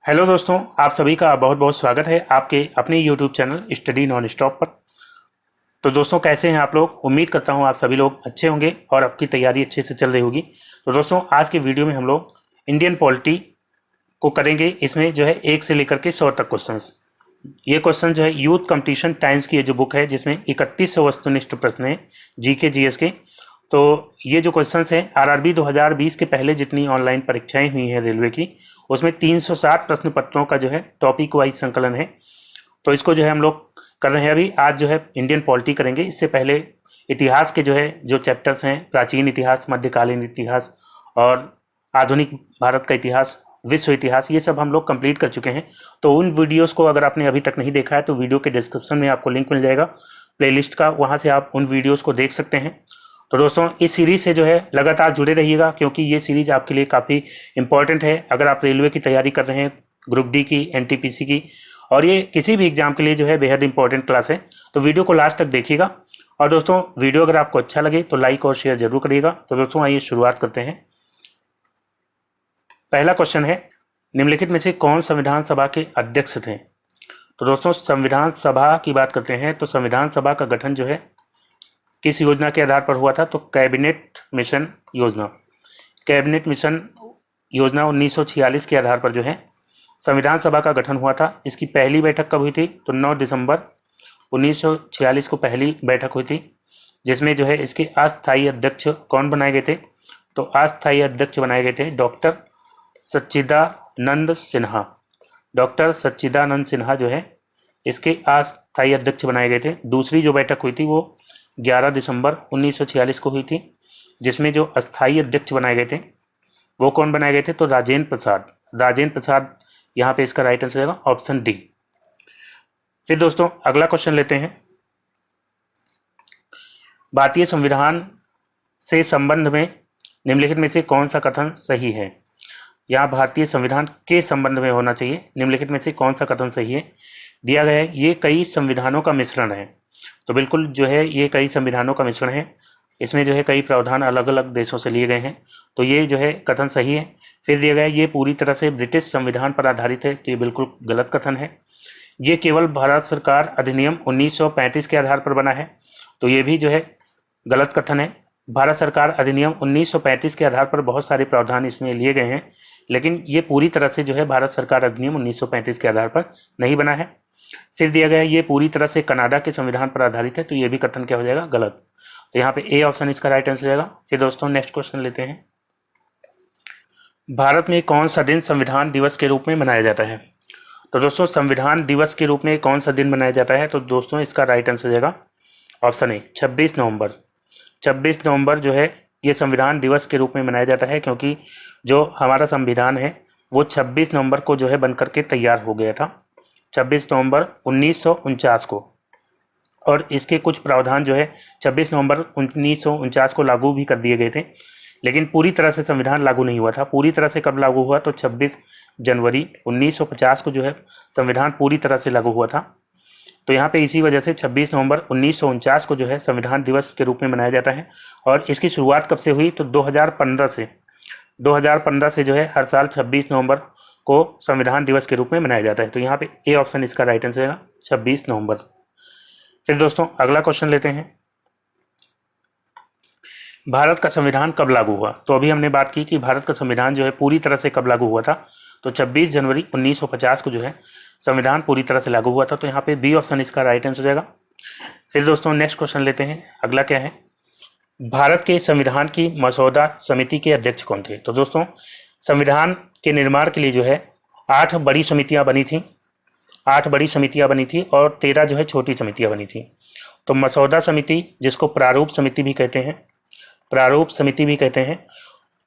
Hello दोस्तों, आप सभी का बहुत बहुत स्वागत है आपके अपने YouTube channel study non stop पर। तो दोस्तों, कैसे हैं आप लोग? उम्मीद करता हूं आप सभी लोग अच्छे होंगे और आपकी तैयारी अच्छे से चल रही होगी। तो दोस्तों, आज के वीडियो में हम लोग इंडियन पॉलिटी को करेंगे। इसमें जो है 1 से लेकर के 100 तक क्वेश्चंस। ये क्वेश्चन जो है यूथ कंपटीशन टाइम्स की ये जो बुक है, जिसमें 3100 वस्तुनिष्ठ प्रश्न हैं जीके जीएस के। तो ये जो क्वेश्चंस हैं आरआरबी 2020 के पहले जितनी ऑनलाइन परीक्षाएं हुई हैं रेलवे की, उसमें 360 प्रश्न पत्रों का जो है टॉपिक वाइज संकलन है। तो इसको जो है हम लोग कर रहे हैं। अभी आज जो है इंडियन पॉलिटी करेंगे। इससे पहले इतिहास के जो चैप्टर्स हैं, प्राचीन इतिहास, मध्यकालीन इतिहास और आधुनिक भारत का इतिहास, विश्व इतिहास, ये सब हम लोग कंप्लीट कर चुके हैं। तो उन वीडियोस को अगर आपने अभी तक नहीं देखा है तो वीडियो के डिस्क्रिप्शन में आपको लिंक मिल जाएगा प्लेलिस्ट का, वहाँ से आप उन वीडियोस को देख सकते हैं। तो दोस्तों, इस सीरीज से जो है लगातार जुड़े रहिएगा, क्योंकि ये सीरीज आपके लिए काफ़ी इंपॉर्टेंट है। अगर आप रेलवे की तैयारी कर रहे हैं, ग्रुप डी की, एनटीपीसी की, और ये किसी भी एग्जाम के लिए जो है बेहद इंपॉर्टेंट क्लास है। तो वीडियो को लास्ट तक देखिएगा। और दोस्तों, वीडियो अगर आपको अच्छा लगे तो लाइक और शेयर जरूर करिएगा। तो दोस्तों, आइए शुरुआत करते हैं। पहला क्वेश्चन है, निम्नलिखित में से कौन संविधान सभा के अध्यक्ष थे? तो दोस्तों, संविधान सभा की बात करते हैं तो संविधान सभा का गठन जो है किस योजना के आधार पर हुआ था? तो कैबिनेट मिशन योजना। कैबिनेट मिशन योजना 1946 के आधार पर जो है संविधान सभा का गठन हुआ था। इसकी पहली बैठक कब हुई थी? तो 9 दिसंबर 1946 को पहली बैठक हुई थी, जिसमें जो है इसके अस्थायी अध्यक्ष कौन बनाए गए थे? तो अस्थायी अध्यक्ष बनाए गए थे डॉक्टर सच्चिदानंद सिन्हा। डॉक्टर सच्चिदानंद सिन्हा जो है इसके अस्थायी अध्यक्ष बनाए गए थे। दूसरी जो बैठक हुई थी वो 11 दिसंबर 1946 को हुई थी, जिसमें जो अस्थायी अध्यक्ष बनाए गए थे वो कौन बनाए गए थे? तो राजेंद्र प्रसाद। राजेंद्र प्रसाद यहाँ पे इसका राइट आंसर होगा ऑप्शन डी। फिर दोस्तों, अगला क्वेश्चन लेते हैं। भारतीय संविधान से संबंध में निम्नलिखित में से कौन सा कथन सही है? यहाँ भारतीय संविधान के संबंध में होना चाहिए। निम्नलिखित में से कौन सा कथन सही है? दिया गया है ये कई संविधानों का मिश्रण है। तो बिल्कुल जो है ये कई संविधानों का मिश्रण है। इसमें जो है कई प्रावधान अलग अलग देशों से लिए गए हैं। तो ये जो है कथन सही है। फिर दिया गया है ये पूरी तरह से ब्रिटिश संविधान पर आधारित है। तो ये बिल्कुल गलत कथन है। ये केवल भारत सरकार अधिनियम 1935 के आधार पर बना है। तो ये भी जो है गलत कथन है। भारत सरकार अधिनियम 1935 के आधार पर बहुत सारे प्रावधान इसमें लिए गए हैं, लेकिन ये पूरी तरह से जो है भारत सरकार अधिनियम 1935 के आधार पर नहीं बना है। फिर दिया गया है ये पूरी तरह से कनाडा के संविधान पर आधारित है। तो ये भी कथन क्या हो जाएगा? गलत। तो यहाँ पे ए ऑप्शन इसका राइट आंसर जाएगा। फिर दोस्तों, नेक्स्ट क्वेश्चन लेते हैं। भारत में कौन सा दिन संविधान दिवस के रूप में मनाया जाता है? तो दोस्तों, संविधान दिवस के रूप में कौन सा दिन मनाया जाता है? तो दोस्तों, इसका राइट आंसर जाएगा ऑप्शन ए 26 नवंबर। 26 नवंबर जो है ये संविधान दिवस के रूप में मनाया जाता है, क्योंकि जो हमारा संविधान है वो 26 नवंबर को जो है बनकर के तैयार हो गया था, 26 नवंबर 1949 को। और इसके कुछ प्रावधान जो है 26 नवंबर 1949 को लागू भी कर दिए गए थे, लेकिन पूरी तरह से संविधान लागू नहीं हुआ था। पूरी तरह से कब लागू हुआ? तो 26 जनवरी 1950 को जो है संविधान पूरी तरह से लागू हुआ था। तो यहाँ पे इसी वजह से 26 नवंबर 1949 को जो है संविधान दिवस के रूप में मनाया जाता है। और इसकी शुरुआत कब से हुई? तो 2015 से जो है हर साल 26 नवंबर को संविधान दिवस के रूप में मनाया जाता है। तो यहाँ पे ए ऑप्शन इसका राइट आंसर है 26 नवंबर। फिर दोस्तों, अगला क्वेश्चन लेते हैं। भारत का संविधान कब लागू हुआ? तो अभी हमने बात की कि भारत का संविधान जो है पूरी तरह से कब लागू हुआ था। तो 26 जनवरी 1950 को जो है संविधान पूरी तरह से लागू हुआ था। तो यहाँ पे बी ऑप्शन इसका राइट आंसर हो जाएगा। फिर दोस्तों, नेक्स्ट क्वेश्चन लेते हैं। अगला क्या है? भारत के संविधान की मसौदा समिति के अध्यक्ष कौन थे? तो दोस्तों, संविधान के निर्माण के लिए जो है 8 बड़ी समितियां बनी थी। 8 बड़ी समितियां बनी थी और 13 जो है छोटी समितियां बनी थी। तो मसौदा समिति, जिसको प्रारूप समिति भी कहते हैं, प्रारूप समिति भी कहते हैं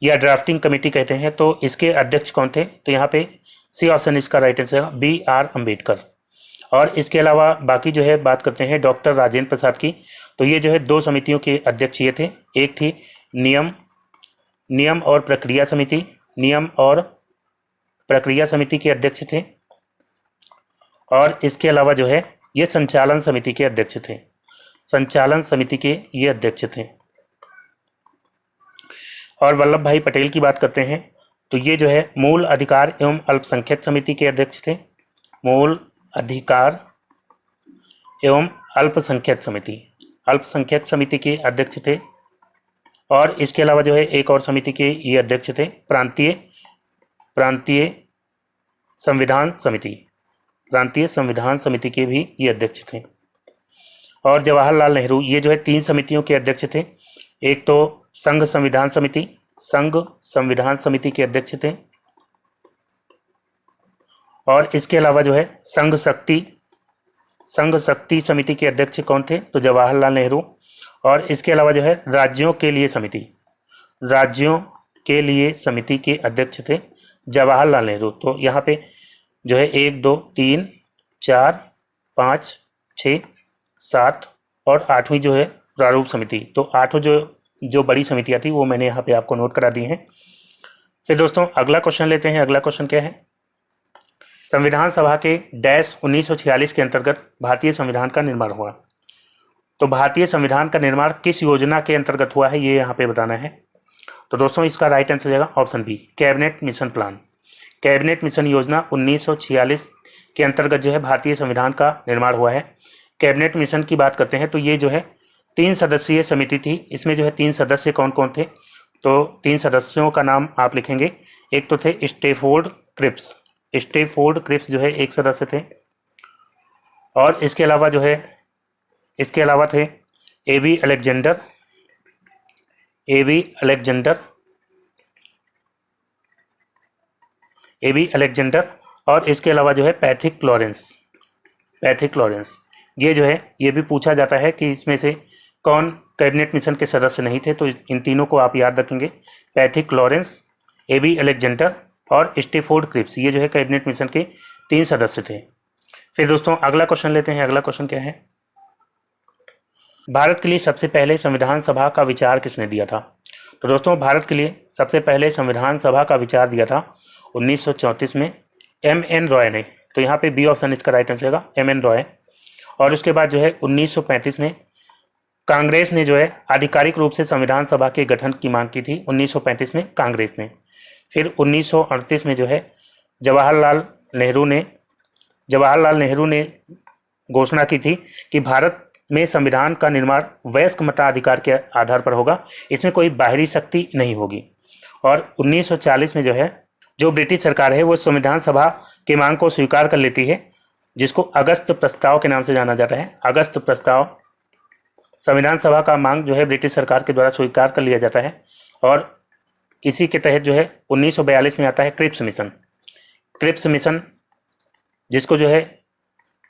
या ड्राफ्टिंग कमेटी कहते हैं, तो इसके अध्यक्ष कौन थे? तो यहाँ पे सी ऑप्शन इसका राइट आंसर है बी आर अम्बेडकर। और इसके अलावा बाकी जो है बात करते हैं डॉक्टर राजेंद्र प्रसाद की। तो ये जो है 2 समितियों के अध्यक्ष ये थे। एक थी नियम और प्रक्रिया समिति, नियम और प्रक्रिया समिति के अध्यक्ष थे। और इसके अलावा जो है ये संचालन समिति के अध्यक्ष थे। संचालन समिति के ये अध्यक्ष थे। और वल्लभ भाई पटेल की बात करते हैं तो ये जो है मूल अधिकार एवं अल्पसंख्यक समिति के अध्यक्ष थे। मूल अधिकार एवं अल्पसंख्यक समिति के अध्यक्ष थे। और इसके अलावा जो है एक और समिति के ये अध्यक्ष थे, प्रांतीय संविधान समिति के भी ये अध्यक्ष थे। और जवाहरलाल नेहरू ये जो है 3 समितियों के अध्यक्ष थे। एक तो संघ संविधान समिति के अध्यक्ष थे। और इसके अलावा जो है संघ शक्ति समिति के अध्यक्ष कौन थे? तो जवाहरलाल नेहरू। और इसके अलावा जो है राज्यों के लिए समिति के अध्यक्ष थे जवाहरलाल नेहरू। तो यहाँ पे जो है 1 2 3 4 5 6 7 और 8वीं जो है प्रारूप समिति। तो 8 जो बड़ी समितियाँ थी वो मैंने यहाँ पे आपको नोट करा दी हैं। फिर दोस्तों अगला क्वेश्चन लेते हैं। अगला क्वेश्चन क्या है? संविधान सभा के डैश 1946 के अंतर्गत भारतीय संविधान का निर्माण हुआ। तो भारतीय संविधान का निर्माण किस योजना के अंतर्गत हुआ है, ये यहाँ पे बताना है। तो दोस्तों इसका राइट आंसर हो जाएगा option B, cabinet mission plan. Cabinet mission योजना 1946 के अंतर्गत जो है भारतीय संविधान का निर्माण हुआ है। कैबिनेट मिशन की बात करते हैं तो ये जो है 3 सदस्यीय समिति थी। इसमें जो है 3 सदस्य कौन कौन थे? तो 3 सदस्यों का नाम आप लिखेंगे। एक तो थे स्टेफोर्ड क्रिप्स जो है एक सदस्य थे। और इसके अलावा थे एबी अलेक्जेंडर और इसके अलावा जो है पैट्रिक लॉरेंस। ये जो है ये भी पूछा जाता है कि इसमें से कौन कैबिनेट मिशन के सदस्य नहीं थे। तो इन तीनों को आप याद रखेंगे, पैट्रिक लॉरेंस, एबी अलेक्जेंडर और स्टेफोर्ड क्रिप्स। ये जो है कैबिनेट मिशन के 3 सदस्य थे। फिर दोस्तों अगला क्वेश्चन लेते हैं। अगला क्वेश्चन क्या है? भारत के लिए सबसे पहले संविधान सभा का विचार किसने दिया था? तो दोस्तों भारत के लिए सबसे पहले संविधान सभा का विचार दिया था 1934 में M.N. रॉय ने। तो यहाँ पे बी ऑप्शन इसका राइट आंसर होगा, M.N. रॉय। और उसके बाद जो है 1935 में कांग्रेस ने जो है आधिकारिक रूप से संविधान सभा के गठन की मांग की थी 1935 में कांग्रेस ने। फिर 1938 में जो है जवाहरलाल नेहरू ने घोषणा की थी कि भारत में संविधान का निर्माण वयस्क मताधिकार के आधार पर होगा, इसमें कोई बाहरी शक्ति नहीं होगी। और 1940 में जो है जो ब्रिटिश सरकार है वो संविधान सभा की मांग को स्वीकार कर लेती है, जिसको अगस्त प्रस्ताव के नाम से जाना जाता है। अगस्त प्रस्ताव, संविधान सभा का मांग जो है ब्रिटिश सरकार के द्वारा स्वीकार कर लिया जाता है। और इसी के तहत जो है 1942 में आता है क्रिप्स मिशन, जिसको जो है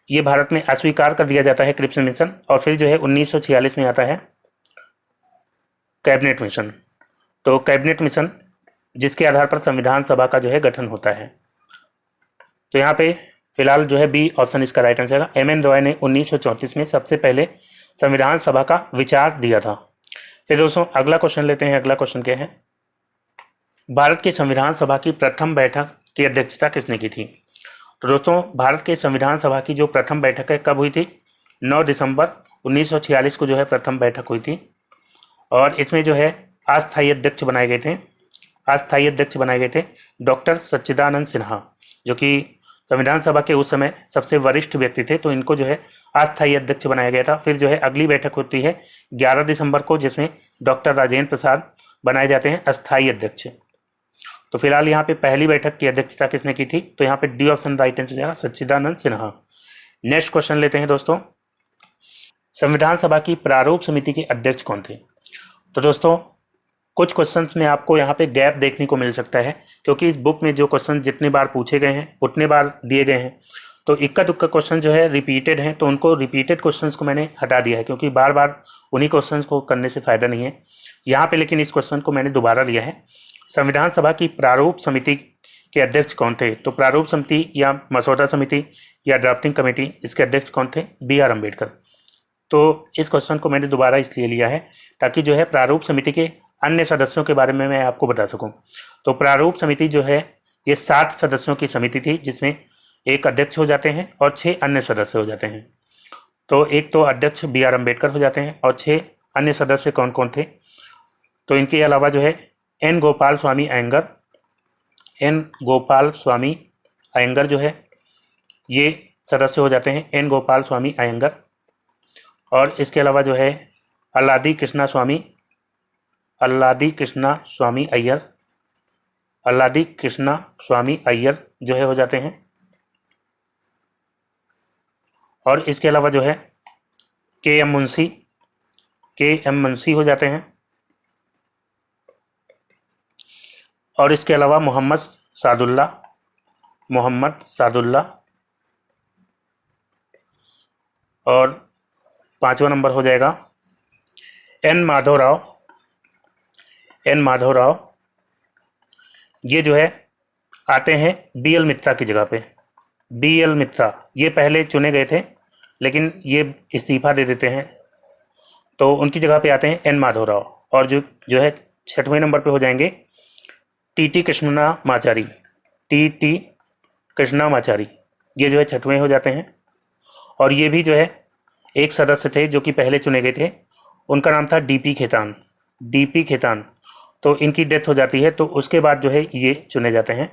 ये भारत में अस्वीकार कर दिया जाता है क्रिप्स मिशन। और फिर जो है 1946 में आता है कैबिनेट मिशन। तो कैबिनेट मिशन जिसके आधार पर संविधान सभा का जो है गठन होता है। तो यहाँ पे फिलहाल जो है बी ऑप्शन इसका राइट आंसर है। M.N. रॉय ने 1934 में सबसे पहले संविधान सभा का विचार दिया था। फिर दोस्तों अगला क्वेश्चन लेते हैं। अगला क्वेश्चन क्या है? भारत के संविधान सभा की प्रथम बैठक की अध्यक्षता किसने की थी? तो दोस्तों भारत के संविधान सभा की जो प्रथम बैठक है कब हुई थी? 9 दिसंबर 1946 को जो है प्रथम बैठक हुई थी। और इसमें जो है अस्थायी अध्यक्ष बनाए गए थे डॉक्टर सच्चिदानंद सिन्हा, जो कि संविधान सभा के उस समय सबसे वरिष्ठ व्यक्ति थे। तो इनको जो है अस्थायी अध्यक्ष बनाया गया था। फिर जो है अगली बैठक होती है 11 दिसंबर को, जिसमें डॉक्टर राजेंद्र प्रसाद बनाए जाते हैं अस्थायी अध्यक्ष। तो फिलहाल यहाँ पे पहली बैठक की अध्यक्षता किसने की थी? तो यहाँ पे डी ऑप्शन राइट आंसर जाएगा, सच्चिदानंद सिन्हा। नेक्स्ट क्वेश्चन लेते हैं दोस्तों, संविधान सभा की प्रारूप समिति के अध्यक्ष कौन थे? तो दोस्तों कुछ क्वेश्चंस में आपको यहाँ पे गैप देखने को मिल सकता है, क्योंकि इस बुक में जो क्वेश्चन जितने बार पूछे गए हैं उतने बार दिए गए हैं। तो इक्का दुक्का क्वेश्चन जो है रिपीटेड हैं, तो उनको रिपीटेड क्वेश्चंस को मैंने हटा दिया है, क्योंकि बार बार उन्हीं क्वेश्चंस को करने से फ़ायदा नहीं है यहाँ पे। लेकिन इस क्वेश्चन को मैंने दोबारा लिया है। संविधान सभा की प्रारूप समिति के अध्यक्ष कौन थे? तो प्रारूप समिति या मसौदा समिति या ड्राफ्टिंग कमेटी, इसके अध्यक्ष कौन थे? B.R. अम्बेडकर। तो इस क्वेश्चन को मैंने दोबारा इसलिए लिया है ताकि जो है प्रारूप समिति के अन्य सदस्यों के बारे में मैं आपको बता सकूं। तो प्रारूप समिति जो है ये 7 सदस्यों की समिति थी, जिसमें एक अध्यक्ष हो जाते हैं और 6 अन्य सदस्य हो जाते हैं। तो एक तो अध्यक्ष B.R. अम्बेडकर हो जाते हैं और 6 अन्य सदस्य कौन कौन थे? तो इनके अलावा जो है N. गोपाल स्वामी अयंगर, एन गोपाल स्वामी अयंगर जो है ये सदस्य हो जाते हैं, एन गोपाल स्वामी अयंगर। और इसके अलावा जो है अल्लादी कृष्णा स्वामी अय्यर, अल्लादी कृष्णा स्वामी अय्यर जो है हो जाते हैं। और इसके अलावा जो है के एम मुंशी हो जाते हैं। और इसके अलावा मोहम्मद सादुल्ला। और 5वां नंबर हो जाएगा एन माधवराव। ये जो है आते हैं बी एल मित्रा की जगह पे। बी एल मित्रा ये पहले चुने गए थे लेकिन ये इस्तीफा दे देते हैं, तो उनकी जगह पे आते हैं एन माधवराव। और जो है 6वें नंबर पे हो जाएंगे टी कृष्णा माचारी, ये जो है 6वें हो जाते हैं। और ये भी जो है एक सदस्य थे जो कि पहले चुने गए थे, उनका नाम था डीपी खेतान। तो इनकी डेथ हो जाती है, तो उसके बाद जो है ये चुने जाते हैं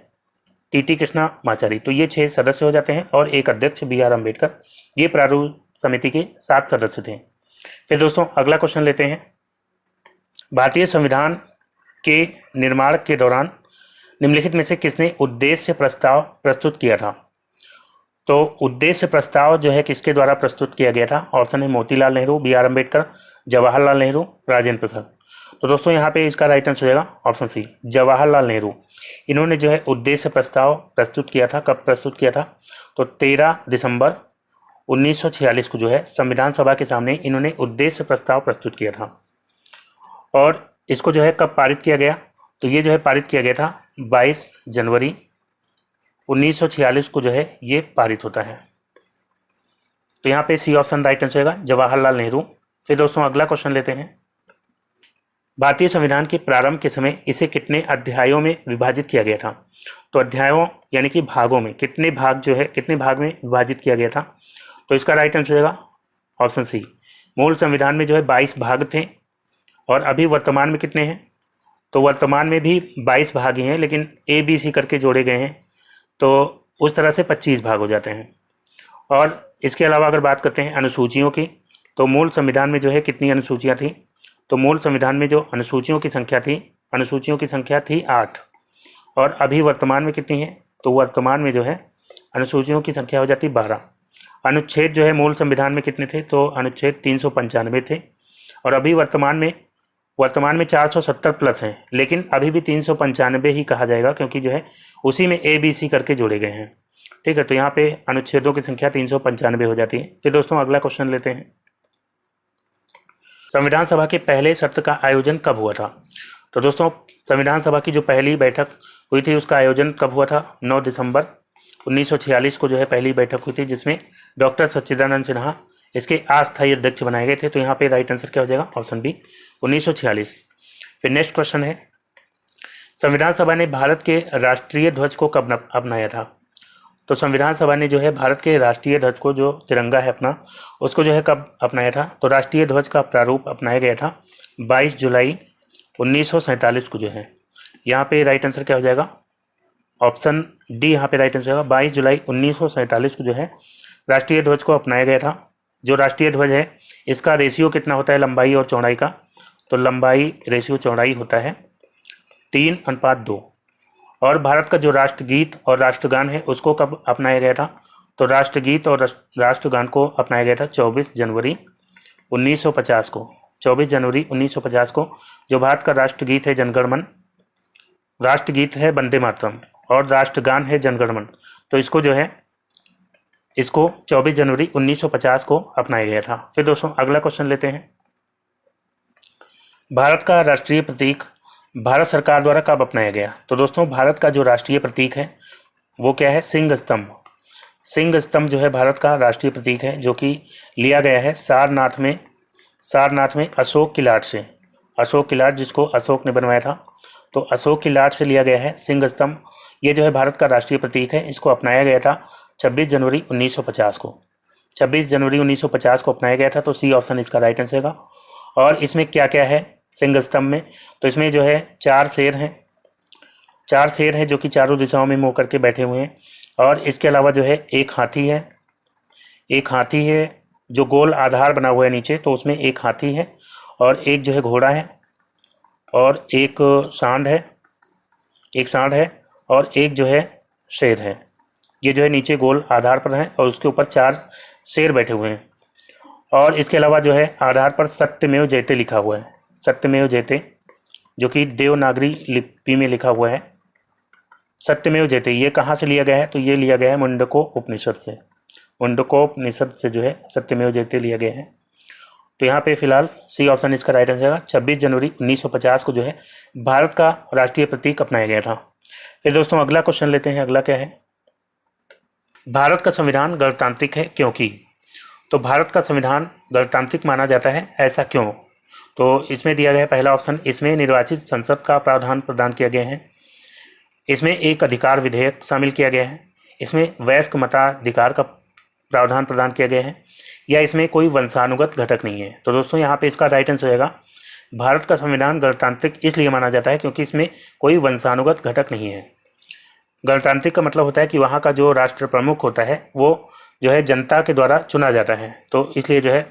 टी कृष्णा माचारी। तो ये 6 सदस्य हो जाते हैं और एक अध्यक्ष बी आर अम्बेडकर। ये प्रारूप समिति के 7 सदस्य थे। फिर दोस्तों अगला क्वेश्चन लेते हैं। भारतीय संविधान के निर्माण के दौरान निम्नलिखित में से किसने उद्देश्य प्रस्ताव प्रस्तुत किया था? तो उद्देश्य प्रस्ताव जो है किसके द्वारा प्रस्तुत किया गया था? ऑप्शन है मोतीलाल नेहरू, बी आर अम्बेडकर, जवाहरलाल नेहरू, राजेंद्र प्रसाद। तो दोस्तों यहाँ पे इसका राइट आंसर हो जाएगा ऑप्शन सी, जवाहरलाल नेहरू। इन्होंने जो है उद्देश्य प्रस्ताव प्रस्तुत किया था। कब प्रस्तुत किया था? तो 13 दिसंबर 1946 को जो है संविधान सभा के सामने इन्होंने उद्देश्य प्रस्ताव प्रस्तुत किया था। और इसको जो है कब पारित किया गया? तो ये जो है पारित किया गया था 22 जनवरी 1946 को जो है ये पारित होता है। तो यहाँ पे सी ऑप्शन राइट आंसर होगा, जवाहरलाल नेहरू। फिर दोस्तों अगला क्वेश्चन लेते हैं। भारतीय संविधान के प्रारंभ के समय इसे कितने अध्यायों में विभाजित किया गया था? तो अध्यायों यानी कि भागों में, कितने भाग में विभाजित किया गया था? तो इसका राइट आंसर होगा ऑप्शन सी, मूल संविधान में जो है 22 भाग थे और अभी वर्तमान में कितने हैं? तो वर्तमान में भी 22 भाग ही हैं, लेकिन ए बी सी करके जोड़े गए हैं, तो उस तरह से 25 भाग हो जाते हैं। और इसके अलावा अगर बात करते हैं अनुसूचियों की, तो मूल संविधान में जो है कितनी अनुसूचियाँ थी? तो मूल संविधान में जो अनुसूचियों की संख्या थी 8। और अभी वर्तमान में कितनी है? तो वर्तमान में जो है अनुसूचियों की संख्या हो जाती 12। अनुच्छेद जो है मूल संविधान में कितने थे? तो अनुच्छेद 395 थे। और अभी वर्तमान में 470 प्लस हैं, लेकिन अभी भी 395 ही कहा जाएगा, क्योंकि जो है उसी में ए बी सी करके जोड़े गए हैं। ठीक है, तो यहाँ पे अनुच्छेदों की संख्या 395 हो जाती है। फिर दोस्तों अगला क्वेश्चन लेते हैं। संविधान सभा के पहले सत्र का आयोजन कब हुआ था? तो दोस्तों संविधान सभा की जो पहली बैठक हुई थी उसका आयोजन कब हुआ था? 9 दिसंबर 1946 को जो है पहली बैठक हुई थी, जिसमें डॉक्टर सच्चिदानंद सिन्हा इसके अस्थायी अध्यक्ष बनाए गए थे। तो यहाँ पे राइट आंसर क्या हो जाएगा? Option B, 1946। फिर नेक्स्ट क्वेश्चन है, संविधान सभा ने भारत के राष्ट्रीय ध्वज को कब अपनाया था? तो संविधान सभा ने जो है भारत के राष्ट्रीय ध्वज को, जो तिरंगा है अपना, उसको जो है कब अपनाया था? तो राष्ट्रीय ध्वज का प्रारूप अपनाया गया था 22 जुलाई 1947 को जो है। यहाँ पे राइट आंसर क्या हो जाएगा? ऑप्शन डी यहाँ पे राइट आंसर होगा, 22 जुलाई 1947 को जो है राष्ट्रीय ध्वज को अपनाया गया था। जो राष्ट्रीय ध्वज है इसका रेशियो कितना होता है लंबाई और चौड़ाई का? तो लंबाई रेशियो चौड़ाई होता है 3:2। और भारत का जो राष्ट्रगीत और राष्ट्रगान है उसको कब अपनाया गया था? तो राष्ट्रगीत और राष्ट्रगान को अपनाया गया था 24 जनवरी 1950 को। 24 जनवरी 1950 को जो भारत का राष्ट्रगीत है जनगण मन, राष्ट्रगीत है वंदे मातरम और राष्ट्रगान है जनगण मन, तो इसको जो है 24 जनवरी 1950 को अपनाया गया था। फिर दोस्तों अगला क्वेश्चन लेते हैं। भारत का राष्ट्रीय प्रतीक भारत सरकार द्वारा कब अपनाया गया? तो दोस्तों भारत का जो राष्ट्रीय प्रतीक है वो क्या है? सिंह स्तंभ। सिंह स्तंभ जो है भारत का राष्ट्रीय प्रतीक है, जो कि लिया गया है सारनाथ में अशोक की लाट से। अशोक की लाट जिसको अशोक ने बनवाया था, तो अशोक की लाट से लिया गया है सिंह स्तंभ। ये जो है भारत का राष्ट्रीय प्रतीक है। इसको अपनाया गया था 26 जनवरी 1950 को। 26 जनवरी 1950 को अपनाया गया था। तो सी ऑप्शन इसका राइट आंसर होगा। और इसमें क्या क्या है सिंह स्तंभ में? तो इसमें जो है 4 शेर हैं, 4 शेर हैं जो कि चारों दिशाओं में मुँह करके बैठे हुए हैं। और इसके अलावा जो है एक हाथी है जो गोल आधार बना हुआ है नीचे, तो उसमें एक हाथी है और एक जो है घोड़ा है और एक सांड है और एक जो है शेर है। ये जो है नीचे गोल आधार पर है और उसके ऊपर 4 शेर बैठे हुए हैं। और इसके अलावा जो है आधार पर सत्यमेव जयते लिखा हुआ है, सत्यमेव जयते, जो कि देवनागरी लिपि में लिखा हुआ है। सत्यमेव जयते ये कहाँ से लिया गया है? तो ये लिया गया है मुंडको उपनिषद से। मुंडको उपनिषद से जो है सत्यमेव जयते लिया गया है। तो यहाँ पे फिलहाल सी ऑप्शन इसका राइट आंसर है। 26 जनवरी 1950 को जो है भारत का राष्ट्रीय प्रतीक अपनाया गया था। फिर दोस्तों अगला क्वेश्चन लेते हैं। अगला क्या है? भारत का संविधान गणतांत्रिक है क्योंकि। तो भारत का संविधान गणतांत्रिक माना जाता है, ऐसा क्यों? तो इसमें दिया गया है पहला ऑप्शन, इसमें निर्वाचित संसद का प्रावधान प्रदान किया गया है। इसमें एक अधिकार विधेयक शामिल किया गया है। इसमें वयस्क मताधिकार का प्रावधान प्रदान किया गया है, या इसमें कोई वंशानुगत घटक नहीं है। तो दोस्तों यहाँ पे इसका राइट आंसर होगा भारत का संविधान गणतांत्रिक इसलिए माना जाता है क्योंकि इसमें कोई वंशानुगत घटक नहीं है। गणतांत्रिक का मतलब होता है कि वहाँ का जो राष्ट्र प्रमुख होता है वो जो है जनता के द्वारा चुना जाता है। तो इसलिए जो है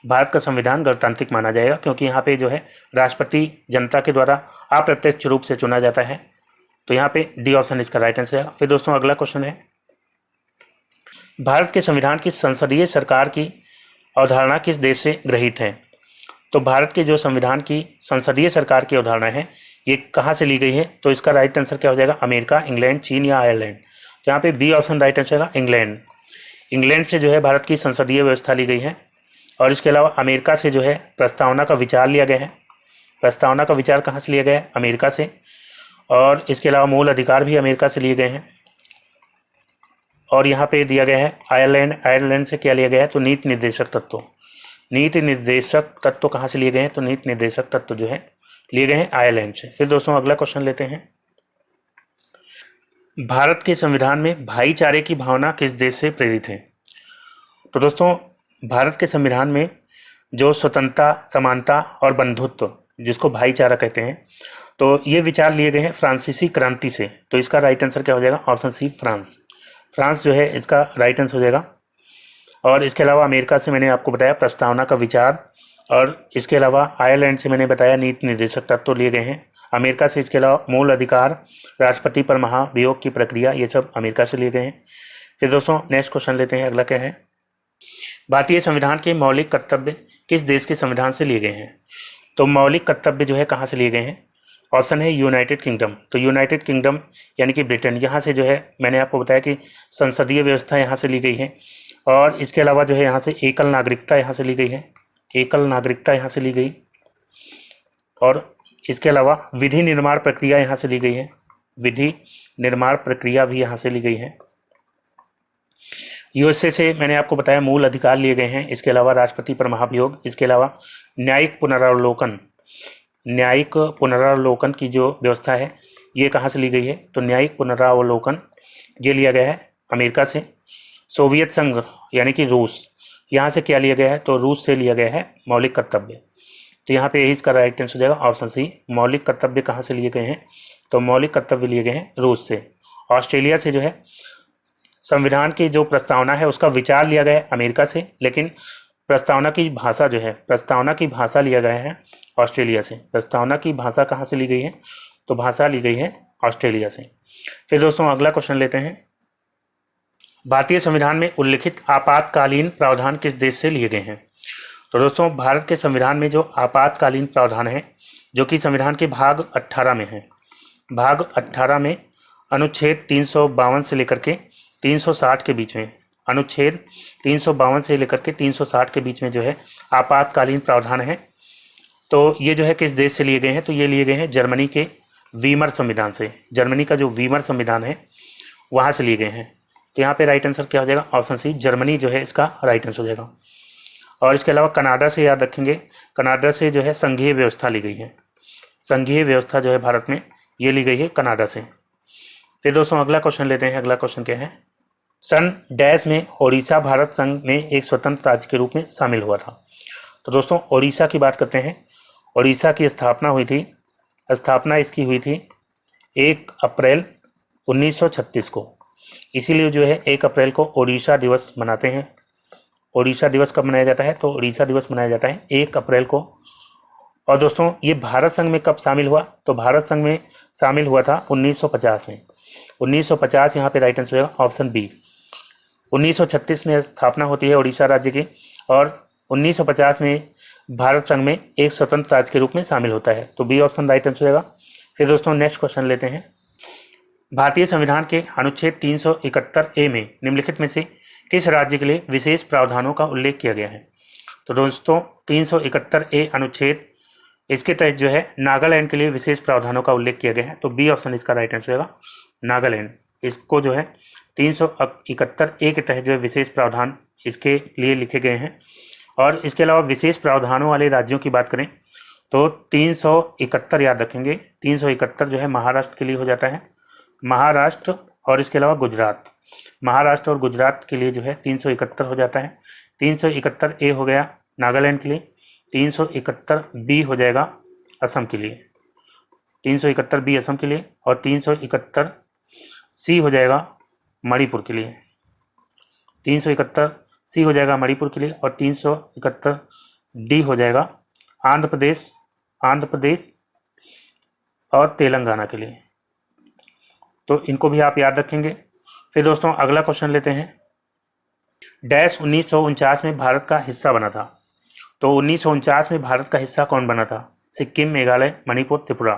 भारत का संविधान गणतांत्रिक माना जाएगा क्योंकि यहाँ पे जो है राष्ट्रपति जनता के द्वारा अप्रत्यक्ष रूप से चुना जाता है। तो यहाँ पे डी ऑप्शन इसका राइट आंसर है। फिर दोस्तों अगला क्वेश्चन है, भारत के संविधान की संसदीय सरकार की अवधारणा किस देश से ग्रहित है? तो भारत के जो संविधान की संसदीय सरकार की अवधारणा है ये कहाँ से ली गई है? तो इसका राइट आंसर क्या हो जाएगा? अमेरिका, इंग्लैंड, चीन या आयरलैंड। तो यहाँ पे बी ऑप्शन राइट आंसर होगा इंग्लैंड। इंग्लैंड से जो है भारत की संसदीय व्यवस्था ली गई है। और इसके अलावा अमेरिका से जो है प्रस्तावना का विचार लिया गया है। प्रस्तावना का विचार कहाँ से लिया गया है? अमेरिका से। और इसके अलावा मूल अधिकार भी अमेरिका से लिए गए हैं। और यहाँ पे दिया गया है आयरलैंड। आयरलैंड से क्या लिया गया है? तो नीति निर्देशक तत्व। नीति निर्देशक तत्व कहाँ से लिए गए हैं? तो नीति निर्देशक तत्व जो है लिए गए हैं आयरलैंड से। फिर दोस्तों अगला क्वेश्चन लेते हैं, भारत के संविधान में भाईचारे की भावना किस देश से प्रेरित है? तो दोस्तों भारत के संविधान में जो स्वतंत्रता, समानता और बंधुत्व, जिसको भाईचारा कहते हैं, तो ये विचार लिए गए हैं फ्रांसीसी क्रांति से। तो इसका राइट आंसर क्या हो जाएगा? Option C France. फ्रांस जो है इसका राइट आंसर हो जाएगा। और इसके अलावा अमेरिका से मैंने आपको बताया प्रस्तावना का विचार, और इसके अलावा आयरलैंड से मैंने बताया नीति निर्देशक तत्व लिए गए हैं अमेरिका से। इसके अलावा मूल अधिकार, राष्ट्रपति पर महाभियोग की प्रक्रिया, ये सब अमेरिका से लिए गए हैं। फिर दोस्तों नेक्स्ट क्वेश्चन लेते हैं। अगला क्या है, भारतीय संविधान के मौलिक कर्तव्य किस देश के संविधान से लिए गए हैं? तो मौलिक कर्तव्य जो है कहाँ से लिए गए हैं? ऑप्शन है यूनाइटेड किंगडम। तो यूनाइटेड किंगडम यानी कि ब्रिटेन, यहाँ से जो है मैंने आपको बताया कि संसदीय व्यवस्था यहाँ से ली गई है। और इसके अलावा जो है यहाँ से एकल नागरिकता यहाँ से ली गई है, एकल नागरिकता यहाँ से ली गई। और इसके अलावा विधि निर्माण प्रक्रिया यहाँ से ली गई है, विधि निर्माण प्रक्रिया भी यहाँ से ली गई है। यूएसए से मैंने आपको बताया मूल अधिकार लिए गए हैं। इसके अलावा राष्ट्रपति पर महाभियोग, इसके अलावा न्यायिक पुनरावलोकन, न्यायिक पुनरावलोकन की जो व्यवस्था है ये कहाँ से ली गई है? तो न्यायिक पुनरावलोकन ये लिया गया है अमेरिका से। सोवियत संघ यानी कि रूस, यहाँ से क्या लिया गया है? तो रूस से लिया गया है मौलिक कर्तव्य। तो यहाँ पे इसका राइट आंसर हो जाएगा ऑप्शन सी। मौलिक कर्तव्य कहाँ से लिए गए हैं? तो मौलिक कर्तव्य लिए गए हैं रूस से। ऑस्ट्रेलिया से जो है संविधान की जो प्रस्तावना है उसका विचार लिया गया है अमेरिका से, लेकिन प्रस्तावना की भाषा जो है, प्रस्तावना की भाषा लिया गया है ऑस्ट्रेलिया से। प्रस्तावना की भाषा कहाँ से ली गई है? तो भाषा ली गई है ऑस्ट्रेलिया से। फिर दोस्तों अगला क्वेश्चन लेते हैं, भारतीय संविधान में उल्लिखित आपातकालीन प्रावधान किस देश से लिए गए हैं? तो दोस्तों भारत के संविधान में जो आपातकालीन प्रावधान है जो कि संविधान के भाग 18 में है, भाग 18 में अनुच्छेद 352 से लेकर के 360 के बीच में, अनुच्छेद 352 से लेकर के 360 के बीच में जो है आपातकालीन प्रावधान है। तो ये जो है किस देश से लिए गए हैं? तो ये लिए गए हैं जर्मनी के वीमर संविधान से। जर्मनी का जो वीमर संविधान है वहाँ से लिए गए हैं। तो यहाँ पे राइट आंसर क्या हो जाएगा? ऑप्शन सी, जर्मनी जो है इसका राइट आंसर हो जाएगा। और इसके अलावा कनाडा से याद रखेंगे, कनाडा से जो है संघीय व्यवस्था ली गई है। संघीय व्यवस्था जो है भारत में ये ली गई है कनाडा से। फिर दोस्तों अगला क्वेश्चन लेते हैं। अगला क्वेश्चन क्या है, सन डैश में ओडिशा भारत संघ में एक स्वतंत्र राज्य के रूप में शामिल हुआ था। तो दोस्तों ओडिशा की बात करते हैं। ओडिशा की स्थापना हुई थी, स्थापना इसकी हुई थी 1 अप्रैल 1936 को। इसीलिए जो है 1 अप्रैल को ओडिशा दिवस मनाते हैं। ओडिशा दिवस कब मनाया जाता है? तो ओडिशा दिवस मनाया जाता है 1 अप्रैल को। और दोस्तों ये भारत संघ में कब शामिल हुआ? तो भारत संघ में शामिल हुआ था 1950 में। 1950 यहाँ पे राइट आंसर होगा ऑप्शन बी। 1936 में स्थापना होती है उड़ीसा राज्य की और 1950 में भारत संघ में एक स्वतंत्र राज्य के रूप में शामिल होता है। तो बी ऑप्शन राइट आंसर होगा। फिर दोस्तों नेक्स्ट क्वेश्चन लेते हैं। भारतीय संविधान के अनुच्छेद 371A में निम्नलिखित में से किस राज्य के लिए विशेष प्रावधानों का उल्लेख किया गया है? तो दोस्तों 371A अनुच्छेद, इसके तहत जो है नागालैंड के लिए विशेष प्रावधानों का उल्लेख किया गया है। तो बी ऑप्शन इसका राइट आंसर होगा नागालैंड। इसको जो है 371A के तहत जो है विशेष प्रावधान इसके लिए लिखे गए हैं। और इसके अलावा विशेष प्रावधानों वाले राज्यों की बात करें तो 371 याद रखेंगे। 371 जो है महाराष्ट्र के लिए हो जाता है, महाराष्ट्र और इसके अलावा गुजरात। महाराष्ट्र और गुजरात के लिए जो है 371 हो जाता है। 371A हो गया नागालैंड के लिए, 371B हो जाएगा असम के लिए, 371B असम के लिए, और 371C हो जाएगा मणिपुर के लिए। 371C हो जाएगा मणिपुर के लिए और 371D हो जाएगा आंध्र प्रदेश और तेलंगाना के लिए। तो इनको भी आप याद रखेंगे। फिर दोस्तों अगला क्वेश्चन लेते हैं। डैश 1949 में भारत का हिस्सा बना था। तो 1949 में भारत का हिस्सा कौन बना था? सिक्किम, मेघालय, मणिपुर, त्रिपुरा।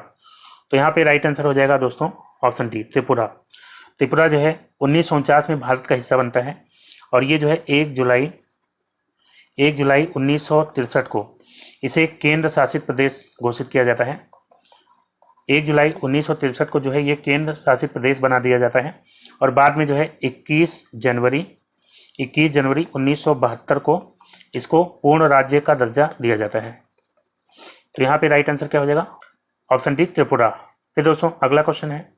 तो यहाँ पे राइट आंसर हो जाएगा दोस्तों ऑप्शन डी त्रिपुरा। त्रिपुरा जो है 1949 में भारत का हिस्सा बनता है और ये जो है 1 जुलाई 1963 को इसे केंद्र शासित प्रदेश घोषित किया जाता है। 1 जुलाई 1963 को जो है ये केंद्र शासित प्रदेश बना दिया जाता है और बाद में जो है 21 जनवरी 1972 को इसको पूर्ण राज्य का दर्जा दिया जाता है। तो यहाँ पे राइट आंसर क्या हो जाएगा? Option D Tripura. फिर दोस्तों अगला क्वेश्चन है।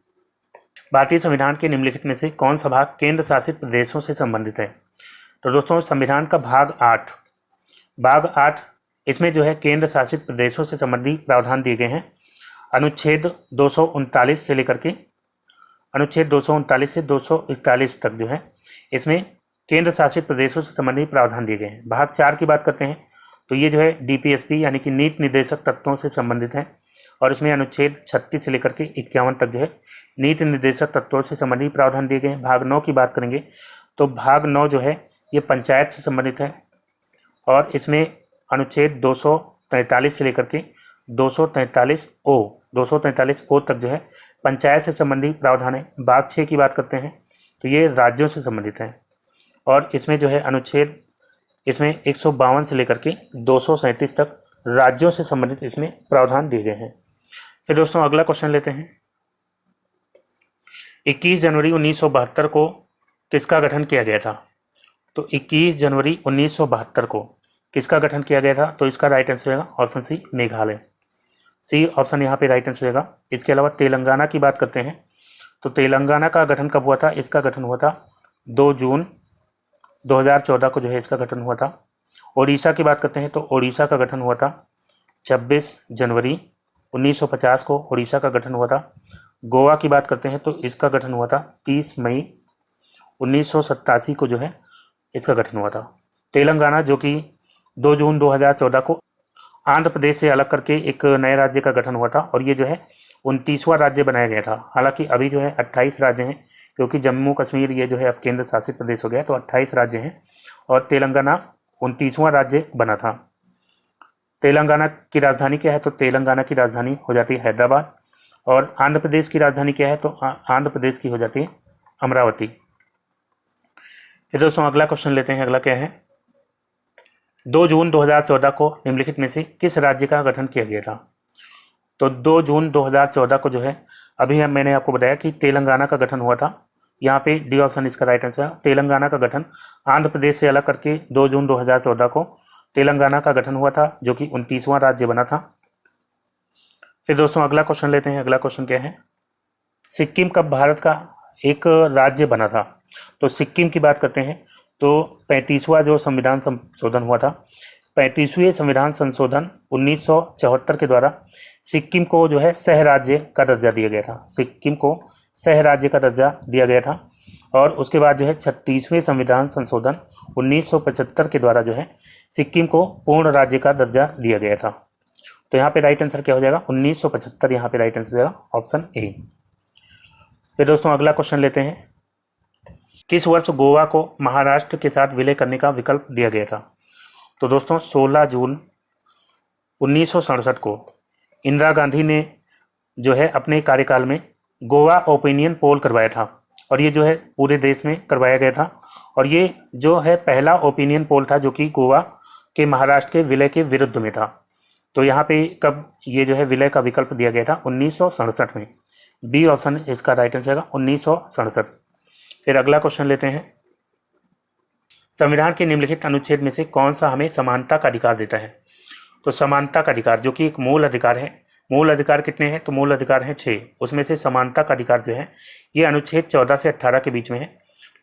भारतीय संविधान के निम्नलिखित में से कौन सा भाग केंद्र शासित प्रदेशों से संबंधित है? तो दोस्तों संविधान का भाग 8 इसमें जो है केंद्र शासित प्रदेशों से संबंधित प्रावधान दिए गए हैं। अनुच्छेद 239 से लेकर के अनुच्छेद 239 से 241 तक जो है इसमें केंद्र शासित प्रदेशों से संबंधित प्रावधान दिए गए हैं। भाग 4 की बात करते हैं तो ये जो है DPSP यानी कि नीति निर्देशक तत्वों से संबंधित है और इसमें अनुच्छेद 36 से लेकर के 51 तक जो है नीति निर्देशक तत्वों से संबंधित प्रावधान दिए गए हैं। भाग 9 की बात करेंगे तो भाग 9 जो है ये पंचायत से संबंधित है और इसमें अनुच्छेद 243 से लेकर के 243O तक जो है पंचायत से संबंधित प्रावधान है। भाग 6 की बात करते हैं तो ये राज्यों से संबंधित है और इसमें जो है अनुच्छेद इसमें 152 से लेकर के 237 तक राज्यों से संबंधित इसमें प्रावधान दिए गए हैं। फिर दोस्तों अगला क्वेश्चन लेते हैं। 21 जनवरी 1972 को किसका गठन किया गया था? तो 21 जनवरी 1972 को किसका गठन किया गया था? तो इसका राइट आंसर होगा option C Meghalaya. C option यहाँ पे राइट आंसर होगा। इसके अलावा तेलंगाना की बात करते हैं तो तेलंगाना का गठन कब हुआ था? इसका गठन हुआ था 2 जून 2014 को जो है इसका गठन हुआ था। ओडिशा की बात करते हैं तो ओडिशा का गठन हुआ था 26 जनवरी 1950 को ओडिशा का गठन हुआ था। गोवा की बात करते हैं तो इसका गठन हुआ था 30 मई 1987 को जो है इसका गठन हुआ था। तेलंगाना जो कि 2 जून 2014 को आंध्र प्रदेश से अलग करके एक नए राज्य का गठन हुआ था और ये जो है 29वां राज्य बनाया गया था। हालांकि अभी जो है 28 राज्य हैं क्योंकि जम्मू कश्मीर ये जो है अब केंद्र शासित प्रदेश हो गया तो 28 राज्य हैं और तेलंगाना 29वां राज्य बना था। तेलंगाना की राजधानी क्या है? तो तेलंगाना की राजधानी हो जाती है हैदराबाद और आंध्र प्रदेश की राजधानी क्या है? तो आंध्र प्रदेश की हो जाती है अमरावती। फिर दोस्तों अगला क्वेश्चन लेते हैं। अगला क्या है? 2 जून 2014 को निम्नलिखित में से किस राज्य का गठन किया गया था? तो 2 जून 2014 को जो है अभी मैंने आपको बताया कि तेलंगाना का गठन हुआ था। यहाँ पे डी ऑप्शन इसका राइट आंसर है। तेलंगाना का गठन आंध्र प्रदेश से अलग करके 2 जून 2014 को तेलंगाना का गठन हुआ था जो कि 29वां राज्य बना था। फिर दोस्तों अगला क्वेश्चन लेते हैं। अगला क्वेश्चन क्या है? सिक्किम कब भारत का एक राज्य बना था? तो सिक्किम की बात करते हैं तो 35वां जो संविधान संशोधन हुआ था 35वें संविधान संशोधन 1974 के द्वारा सिक्किम को जो है सह राज्य का दर्जा दिया गया था। सिक्किम को सह राज्य का दर्जा दिया गया था। और उसके बाद जो है 36वें संविधान संशोधन 1975 के द्वारा जो है सिक्किम को पूर्ण राज्य का दर्जा दिया गया था। तो यहाँ पे राइट आंसर क्या हो जाएगा? 1975 यहाँ पे राइट आंसर हो जाएगा ऑप्शन ए। फिर दोस्तों अगला क्वेश्चन लेते हैं। किस वर्ष गोवा को महाराष्ट्र के साथ विलय करने का विकल्प दिया गया था? तो दोस्तों 16 जून 1967 को इंदिरा गांधी ने जो है अपने कार्यकाल में गोवा ओपिनियन पोल करवाया था, और ये जो है पूरे देश में करवाया गया था। और ये जो है पहला ओपिनियन पोल था जो कि गोवा के महाराष्ट्र के विलय के विरुद्ध में था। तो यहाँ पे कब ये जो है विलय का विकल्प दिया गया था? 1967 में। बी ऑप्शन इसका राइट आंसर होगा 1967। फिर अगला क्वेश्चन लेते हैं। संविधान के निम्नलिखित अनुच्छेद में से कौन सा हमें समानता का अधिकार देता है? तो समानता का अधिकार जो कि एक मूल अधिकार है। मूल अधिकार कितने हैं? तो मूल अधिकार हैं 6। उसमें से समानता का अधिकार जो है ये अनुच्छेद 14 से 18 के बीच में है।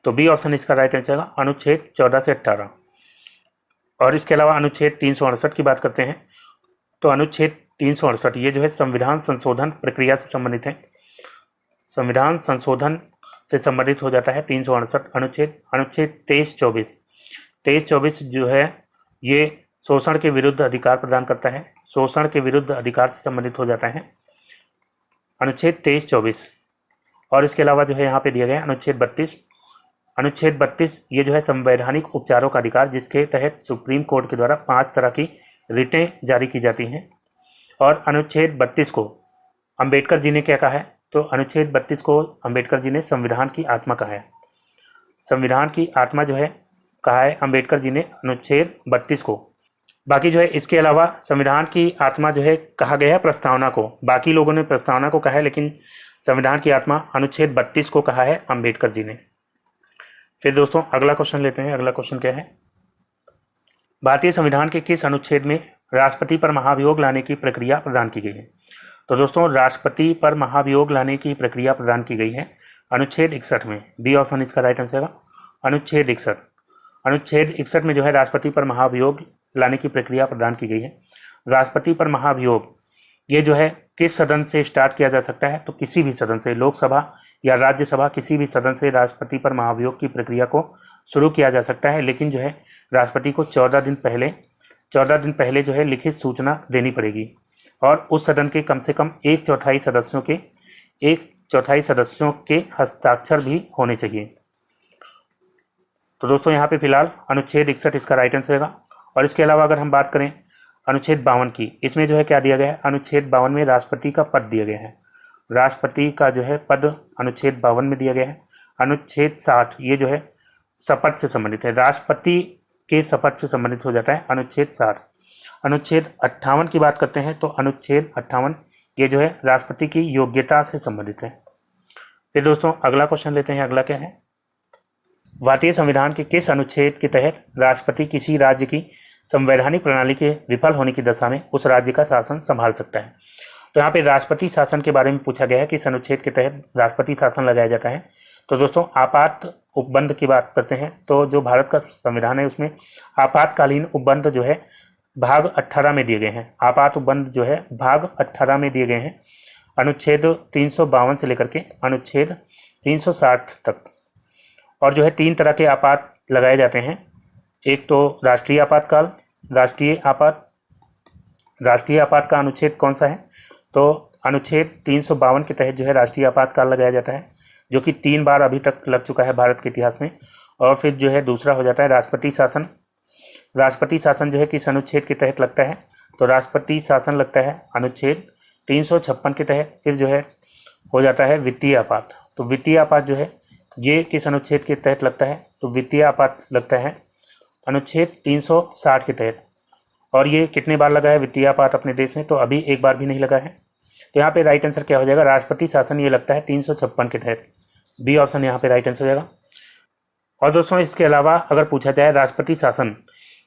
तो बी ऑप्शन इसका राइट आंसर होगा अनुच्छेद 14 से 18। और इसके अलावा अनुच्छेद 368 की बात करते हैं तो अनुच्छेद 368 ये जो है संविधान संशोधन प्रक्रिया से संबंधित है। संविधान संशोधन से संबंधित हो जाता है 368 अनुच्छेद। अनुच्छेद 2324 जो है ये शोषण के विरुद्ध अधिकार प्रदान करता है। शोषण के विरुद्ध अधिकार से संबंधित हो जाता है अनुच्छेद 2324। और इसके अलावा जो है यहाँ पे दिया गया अनुच्छेद 32। अनुच्छेद 32 ये जो है संवैधानिक उपचारों का अधिकार, जिसके तहत सुप्रीम कोर्ट के द्वारा 5 तरह की रिटें जारी की जाती हैं। और अनुच्छेद 32 को अंबेडकर जी ने क्या कहा है? तो अनुच्छेद 32 को अंबेडकर जी ने संविधान की आत्मा कहा है। संविधान की आत्मा जो है कहा है अंबेडकर जी ने अनुच्छेद 32 को। बाकी जो है इसके अलावा संविधान की आत्मा जो है कहा गया है प्रस्तावना को। बाकी लोगों ने प्रस्तावना को कहा है, लेकिन संविधान की आत्मा अनुच्छेद 32 को कहा है अंबेडकर जी ने। फिर दोस्तों अगला क्वेश्चन लेते हैं। अगला क्वेश्चन क्या है? भारतीय संविधान के किस अनुच्छेद में राष्ट्रपति पर महाभियोग लाने की प्रक्रिया प्रदान की गई है? तो दोस्तों राष्ट्रपति पर महाभियोग लाने की प्रक्रिया प्रदान की गई है अनुच्छेद 61 में। बी ऑप्शन इसका राइट आंसर होगा अनुच्छेद 61। अनुच्छेद 61 में जो है राष्ट्रपति पर महाभियोग लाने की प्रक्रिया प्रदान की गई है। राष्ट्रपति पर महाभियोग ये जो है किस सदन से स्टार्ट किया जा सकता है? तो किसी भी सदन से, लोकसभा या राज्यसभा, किसी भी सदन से राष्ट्रपति पर महाभियोग की प्रक्रिया को शुरू किया जा सकता है। लेकिन जो है राष्ट्रपति को 14 दिन पहले जो है लिखित सूचना देनी पड़ेगी, और उस सदन के कम से कम एक चौथाई सदस्यों के हस्ताक्षर भी होने चाहिए। तो दोस्तों यहाँ पे फिलहाल अनुच्छेद 61 इसका राइट आंसर होगा। और इसके अलावा अगर हम बात करें अनुच्छेद 52 की, इसमें जो है क्या दिया गया है? अनुच्छेद 52 में राष्ट्रपति का पद दिया गया है। राष्ट्रपति का जो है पद अनुच्छेद 52 में दिया गया है। अनुच्छेद 60 ये जो है शपथ से संबंधित है, राष्ट्रपति के शपथ से संबंधित हो जाता है अनुच्छेद 60। अनुच्छेद 58 की बात करते हैं तो अनुच्छेद 58 ये जो है राष्ट्रपति की योग्यता से संबंधित है। फिर दोस्तों अगला क्वेश्चन लेते हैं। अगला क्या है? भारतीय संविधान के किस अनुच्छेद के तहत राष्ट्रपति किसी राज्य की संवैधानिक प्रणाली के विफल होने की दशा में उस राज्य का शासन संभाल सकता है? तो यहाँ पे राष्ट्रपति शासन के बारे में पूछा गया है कि इस अनुच्छेद के तहत राष्ट्रपति शासन लगाया जाता है। तो दोस्तों आपात उपबंध की बात करते हैं तो जो भारत का संविधान है उसमें आपातकालीन उपबंध जो है भाग 18 में दिए गए हैं। आपात उपबंध जो है भाग 18 में दिए गए हैं अनुच्छेद 352 से लेकर के अनुच्छेद 360 तक। और जो है 3 तरह के आपात लगाए जाते हैं। एक तो राष्ट्रीय आपातकाल। राष्ट्रीय आपात का अनुच्छेद कौन सा है? तो अनुच्छेद 352 के तहत जो है राष्ट्रीय आपातकाल लगाया जाता है, जो कि 3 बार अभी तक लग चुका है भारत के इतिहास में। और फिर जो है दूसरा हो जाता है राष्ट्रपति शासन। राष्ट्रपति शासन जो है किस अनुच्छेद के तहत लगता है? तो राष्ट्रपति शासन लगता है अनुच्छेद 356 के तहत। फिर जो है हो जाता है वित्तीय आपात। तो वित्तीय आपात जो है ये किस अनुच्छेद के तहत लगता है? तो वित्तीय आपात लगता है अनुच्छेद 360 के तहत। और ये कितने बार लगा है वित्तीय आपात अपने देश में? तो अभी एक बार भी नहीं लगा है। तो यहाँ पे राइट आंसर क्या हो जाएगा? राष्ट्रपति शासन ये लगता है 356 के तहत। बी ऑप्शन यहाँ पे राइट आंसर हो जाएगा। और दोस्तों इसके अलावा अगर पूछा जाए राष्ट्रपति शासन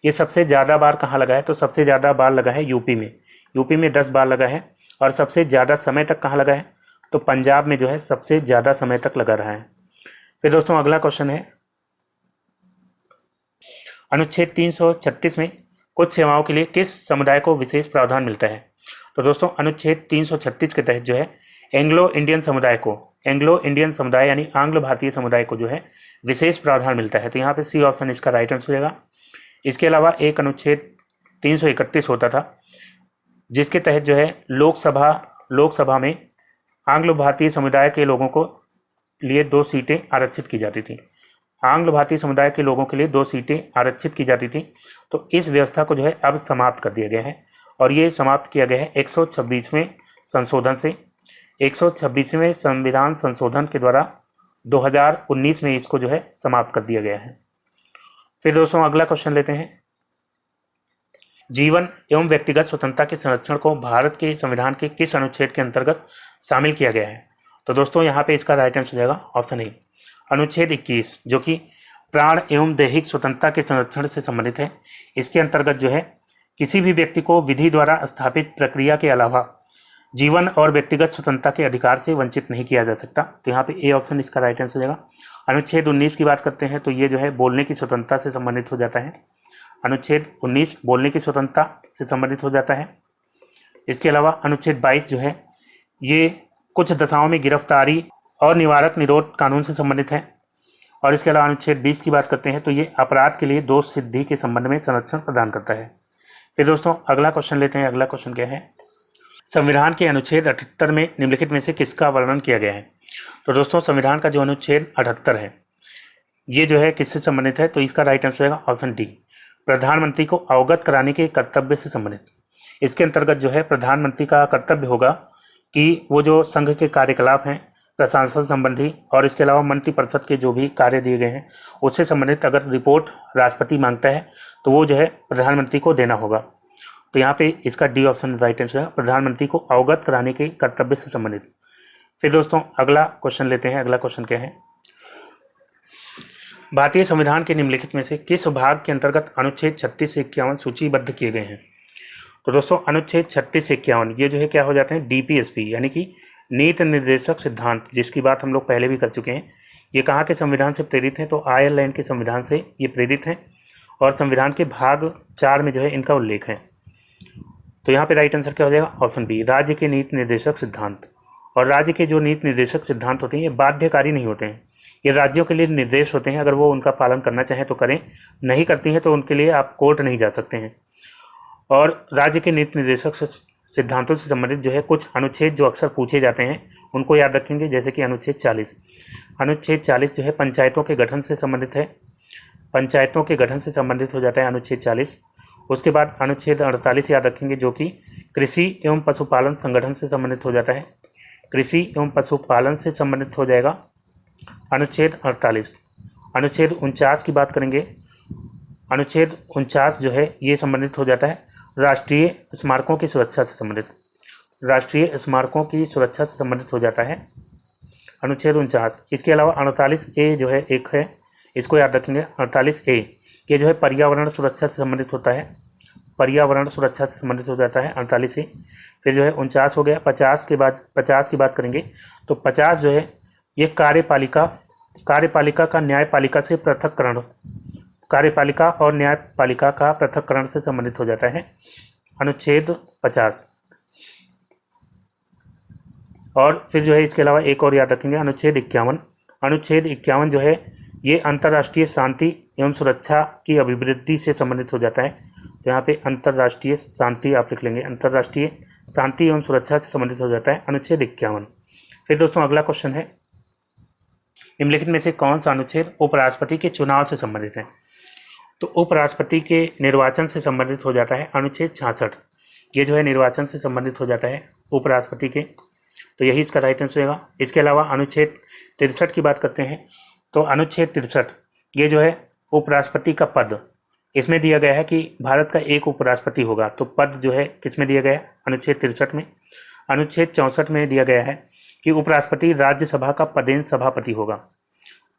ये सबसे ज़्यादा बार कहाँ लगा है? तो सबसे ज़्यादा बार लगा है यूपी में। यूपी में 10 बार लगा है। और सबसे ज़्यादा समय तक कहाँ लगा है? तो पंजाब में जो है सबसे ज़्यादा समय तक लगा रहा है। फिर दोस्तों अगला क्वेश्चन है अनुच्छेद 336 में कुछ सेवाओं के लिए किस समुदाय को विशेष प्रावधान मिलता है? तो दोस्तों अनुच्छेद 336 के तहत जो है एंग्लो इंडियन समुदाय यानी आंग्ल भारतीय समुदाय को जो है विशेष प्रावधान मिलता है। तो यहाँ पे सी ऑप्शन इसका राइट आंसर हो जाएगा। इसके अलावा एक अनुच्छेद 331 होता था जिसके तहत जो है लोकसभा में आंग्ल भारतीय समुदाय के लोगों को लिए 2 सीटें आरक्षित की जाती थी। आंग्ल भारतीय समुदाय के लोगों के लिए 2 सीटें आरक्षित की जाती थी। तो इस व्यवस्था को जो है अब समाप्त कर दिया गया है और ये समाप्त किया गया है 126वें संशोधन से। 126वें संविधान संशोधन के द्वारा 2019 में इसको जो है समाप्त कर दिया गया है। फिर दोस्तों अगला क्वेश्चन लेते हैं। जीवन एवं व्यक्तिगत स्वतंत्रता के संरक्षण को भारत के संविधान के किस अनुच्छेद के अंतर्गत शामिल किया गया है? तो दोस्तों यहाँ पे इसका राइट आंसर हो जाएगा ऑप्शन ए अनुच्छेद 21 जो कि प्राण एवं दैहिक स्वतंत्रता के संरक्षण से संबंधित है। इसके अंतर्गत जो है किसी भी व्यक्ति को विधि द्वारा स्थापित प्रक्रिया के अलावा जीवन और व्यक्तिगत स्वतंत्रता के अधिकार से वंचित नहीं किया जा सकता। तो यहाँ पे ए ऑप्शन इसका राइट आंसर हो जाएगा। अनुच्छेद 19 की बात करते हैं तो ये जो है बोलने की स्वतंत्रता से संबंधित हो जाता है। अनुच्छेद 19 बोलने की स्वतंत्रता से संबंधित हो जाता है। इसके अलावा अनुच्छेद 22 जो है ये कुछ दशाओं में गिरफ्तारी और निवारक निरोध कानून से संबंधित है। और इसके अलावा अनुच्छेद 20 की बात करते हैं तो ये अपराध के लिए दोष सिद्धि के संबंध में संरक्षण प्रदान करता है। फिर दोस्तों अगला क्वेश्चन लेते हैं। अगला क्वेश्चन क्या है? संविधान के अनुच्छेद 78 में निम्नलिखित में से किसका वर्णन किया गया है? तो दोस्तों संविधान का जो अनुच्छेद 78 है ये जो है किससे संबंधित है? तो इसका राइट आंसर होगा ऑप्शन डी प्रधानमंत्री को अवगत कराने के कर्तव्य से संबंधित। इसके अंतर्गत जो है प्रधानमंत्री का कर्तव्य होगा कि वो जो संघ के कार्यकलाप हैं प्रशासन संबंधी और इसके अलावा मंत्रिपरिषद के जो भी कार्य दिए गए हैं उससे संबंधित अगर रिपोर्ट राष्ट्रपति मांगता है तो वो जो है प्रधानमंत्री को देना होगा। तो यहाँ पे इसका डी ऑप्शन राइट आंसर है प्रधानमंत्री को अवगत कराने के कर्तव्य से संबंधित। फिर दोस्तों अगला क्वेश्चन लेते हैं। अगला क्वेश्चन क्या है? भारतीय संविधान के निम्नलिखित में से किस भाग के अंतर्गत अनुच्छेद 36 से 51 सूचीबद्ध किए गए हैं? तो दोस्तों अनुच्छेद 36 से 51 ये जो है क्या हो जाते हैं? डीपीएसपी यानी कि नीति निर्देशक सिद्धांत, जिसकी बात हम लोग पहले भी कर चुके हैं। ये कहाँ के संविधान से प्रेरित हैं? तो आयरलैंड के संविधान से ये प्रेरित हैं और संविधान के भाग 4 में जो है इनका उल्लेख है। तो यहाँ पे राइट आंसर क्या हो जाएगा? ऑप्शन बी राज्य के नीति निर्देशक सिद्धांत। और राज्य के जो नीति निर्देशक सिद्धांत होते हैं ये बाध्यकारी नहीं होते हैं, ये राज्यों के लिए निर्देश होते हैं। अगर वो उनका पालन करना चाहें तो करें, नहीं करती हैं तो उनके लिए आप कोर्ट नहीं जा सकते हैं। और राज्य के नीति निर्देशक सिद्धांतों से संबंधित जो है कुछ अनुच्छेद जो अक्सर पूछे जाते हैं उनको याद रखेंगे, जैसे कि अनुच्छेद 40। अनुच्छेद 40 जो है पंचायतों के गठन से संबंधित है, पंचायतों के गठन से संबंधित हो जाता है अनुच्छेद 40। उसके बाद अनुच्छेद 48 याद रखेंगे जो कि कृषि एवं पशुपालन संगठन से संबंधित हो जाता है, कृषि एवं पशुपालन से संबंधित हो जाएगा अनुच्छेद 48। अनुच्छेद 49 की बात करेंगे, अनुच्छेद 49 जो है ये संबंधित हो जाता है राष्ट्रीय स्मारकों की सुरक्षा से संबंधित, राष्ट्रीय स्मारकों की सुरक्षा से संबंधित हो जाता है अनुच्छेद 49। इसके अलावा 48A जो है एक है, इसको याद रखेंगे 48A, ये जो है पर्यावरण सुरक्षा से संबंधित होता है, पर्यावरण सुरक्षा से संबंधित हो जाता है 48A। फिर जो है 49 हो गया। 50 के बाद 50 की बात करेंगे तो 50 जो है ये कार्यपालिका का न्यायपालिका से पृथक्करण, कार्यपालिका और न्यायपालिका का पृथक्करण से संबंधित हो जाता है अनुच्छेद 50। और फिर जो है इसके अलावा एक और याद रखेंगे अनुच्छेद 51। अनुच्छेद 51 जो है ये अंतर्राष्ट्रीय शांति एवं सुरक्षा की अभिवृद्धि से संबंधित हो जाता है। तो यहाँ पे अंतर्राष्ट्रीय शांति आप लिख लेंगे, अंतर्राष्ट्रीय शांति एवं सुरक्षा से संबंधित हो जाता है अनुच्छेद 51। फिर दोस्तों अगला क्वेश्चन है निम्नलिखित में से कौन सा अनुच्छेद उपराष्ट्रपति के चुनाव से संबंधित है? तो उपराष्ट्रपति के निर्वाचन से संबंधित हो जाता है अनुच्छेद 66। ये जो है निर्वाचन से संबंधित हो जाता है उपराष्ट्रपति के, तो यही इसका राइट आंसर होगा। इसके अलावा अनुच्छेद 63 की बात करते हैं तो अनुच्छेद 63 ये जो है उपराष्ट्रपति का पद, इसमें दिया गया है कि भारत का एक उपराष्ट्रपति होगा। तो पद जो है किस में दिया गया है? अनुच्छेद 63 में। अनुच्छेद 64 में दिया गया है कि उपराष्ट्रपति राज्यसभा का पदेन सभापति होगा,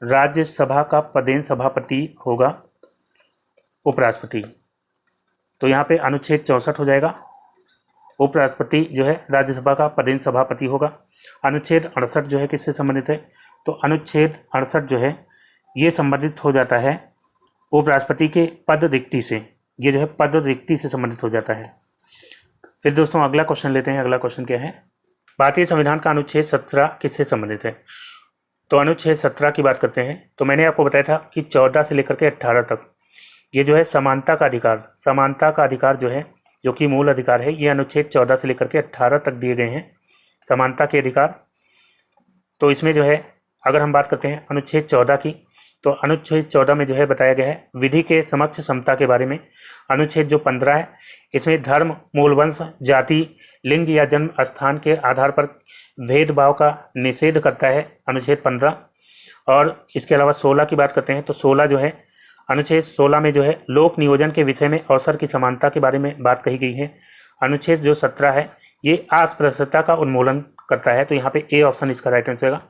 राज्यसभा का पदेन सभापति होगा उपराष्ट्रपति। तो यहाँ पे अनुच्छेद 64 हो जाएगा, उपराष्ट्रपति जो है राज्यसभा का पदेन सभापति होगा। अनुच्छेद 68 जो है किससे संबंधित है? तो अनुच्छेद 68 जो है ये संबंधित हो जाता है उपराष्ट्रपति के पद रिक्ति से, ये जो है पद रिक्ति से संबंधित हो जाता है। फिर दोस्तों अगला क्वेश्चन लेते हैं। अगला क्वेश्चन क्या है, भारतीय संविधान का अनुच्छेद 17 किससे संबंधित है? तो अनुच्छेद 17 की बात करते हैं तो मैंने आपको बताया था कि 14 से लेकर के 18 तक ये जो है समानता का अधिकार जो है, जो कि मूल अधिकार है, ये अनुच्छेद 14 से लेकर के 18 तक दिए गए हैं, समानता के अधिकार। तो इसमें जो है अगर हम बात करते हैं अनुच्छेद 14 की, तो अनुच्छेद 14 में जो है बताया गया है विधि के समक्ष समता के बारे में। अनुच्छेद जो 15 है, इसमें धर्म, मूल वंश, जाति, लिंग या जन्म स्थान के आधार पर भेदभाव का निषेध करता है, अनुच्छेद 15। और इसके अलावा 16 की बात करते हैं तो 16 जो है, अनुच्छेद 16 में जो है लोक नियोजन के विषय में अवसर की समानता के बारे में बात कही गई है। अनुच्छेद जो 17 है ये अस्पृश्यता का उन्मूलन करता है, तो यहाँ पे ए ऑप्शन इसका राइट आंसर होगा,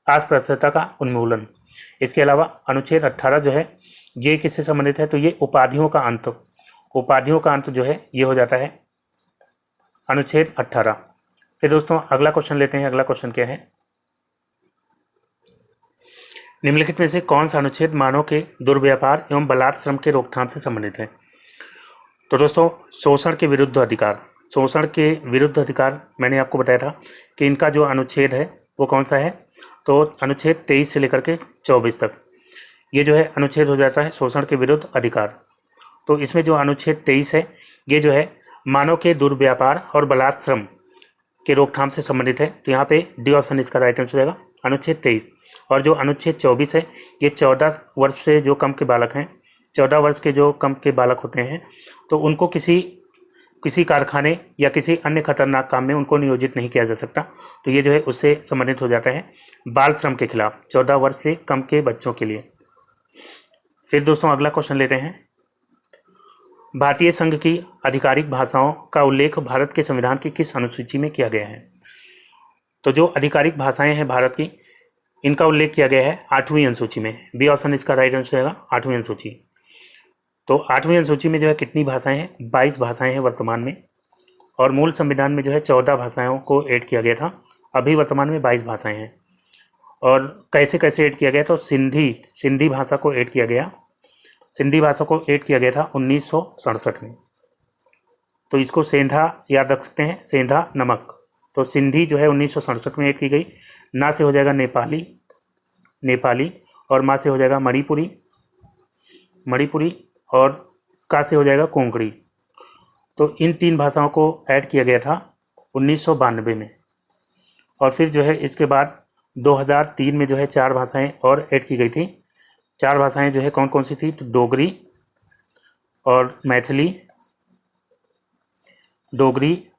अस्पृश्यता का उन्मूलन। इसके अलावा अनुच्छेद 18 जो है ये किससे संबंधित है, तो ये उपाधियों का अंत जो है ये हो जाता है अनुच्छेद 18। फिर दोस्तों अगला क्वेश्चन लेते हैं। अगला क्वेश्चन क्या है, निम्नलिखित में से कौन सा अनुच्छेद मानव के दुर्व्यापार एवं बलात् श्रम के रोकथाम से संबंधित है? तो दोस्तों शोषण के विरुद्ध अधिकार मैंने आपको बताया था कि इनका जो अनुच्छेद है वो कौन सा है, तो अनुच्छेद 23 से लेकर के 24 तक ये जो है अनुच्छेद हो जाता है शोषण के विरुद्ध अधिकार। तो इसमें जो अनुच्छेद 23 है ये जो है मानव के दुर्व्यापार और बलात् श्रम के रोकथाम से संबंधित है, तो यहाँ पे डी ऑप्शन इसका राइट आंसर हो जाएगा, अनुच्छेद 23। और जो अनुच्छेद 24 है ये 14 वर्ष से जो कम के बालक हैं, 14 वर्ष के जो कम के बालक होते हैं तो उनको किसी कारखाने या किसी अन्य खतरनाक काम में उनको नियोजित नहीं किया जा सकता, तो ये जो है उससे संबंधित हो जाता है बाल श्रम के खिलाफ 14 वर्ष से कम के बच्चों के लिए। फिर दोस्तों अगला क्वेश्चन लेते हैं, भारतीय संघ की आधिकारिक भाषाओं का उल्लेख भारत के संविधान की किस अनुसूची में किया गया है? तो जो आधिकारिक भाषाएं हैं भारत की, इनका उल्लेख किया गया है 8वीं अनुसूची में, बी ऑप्शन इसका राइट आंसर रहेगा 8वीं अनुसूची। तो 8वीं अनुसूची में जो है कितनी भाषाएं हैं, 22 भाषाएं हैं वर्तमान में, और मूल संविधान में जो है 14 भाषाओं को ऐड किया गया था, अभी वर्तमान में 22 भाषाएं हैं। और कैसे कैसे ऐड किया गया, तो सिंधी भाषा को ऐड किया गया, सिंधी भाषा को ऐड किया गया था 1967 में, तो इसको सेंधा याद रख सकते हैं, सेंधा नमक। तो सिंधी जो है 1967 में ऐड की गई, ना से हो जाएगा नेपाली, और माँ से हो जाएगा मणिपुरी, और का से हो जाएगा कोंकणी। तो इन 3 भाषाओं को ऐड किया गया था 1992 में। और फिर जो है इसके बाद 2003 में जो है 4 भाषाएं और ऐड की गई थी। 4 भाषाएं जो है कौन कौन सी थी, तो डोगरी,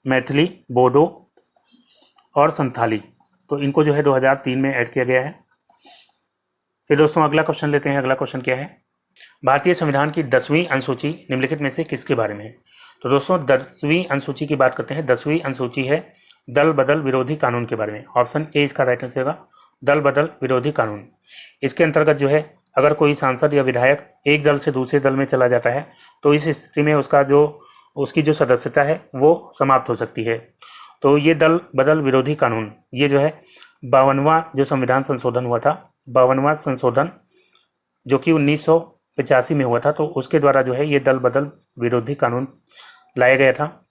मैथिली, बोडो और संथाली। तो इनको जो है 2003 में ऐड किया गया है। फिर दोस्तों अगला क्वेश्चन लेते हैं। अगला क्वेश्चन क्या है, भारतीय संविधान की 10वीं अनुसूची निम्नलिखित में से किसके बारे में है? तो दोस्तों 10वीं अनुसूची की बात करते हैं। 10वीं अनुसूची है दल बदल विरोधी कानून के बारे में, ऑप्शन ए इसका राइट आंसर होगा, दल बदल विरोधी कानून। इसके अंतर्गत जो है अगर कोई सांसद या विधायक एक दल से दूसरे दल में चला जाता है तो इस स्थिति में उसकी जो सदस्यता है वो समाप्त हो सकती है। तो ये दल बदल विरोधी कानून ये जो है 52वां जो संविधान संशोधन हुआ था, 52वां संशोधन जो कि 1985 में हुआ था, तो उसके द्वारा जो है ये दल बदल विरोधी कानून लाया गया था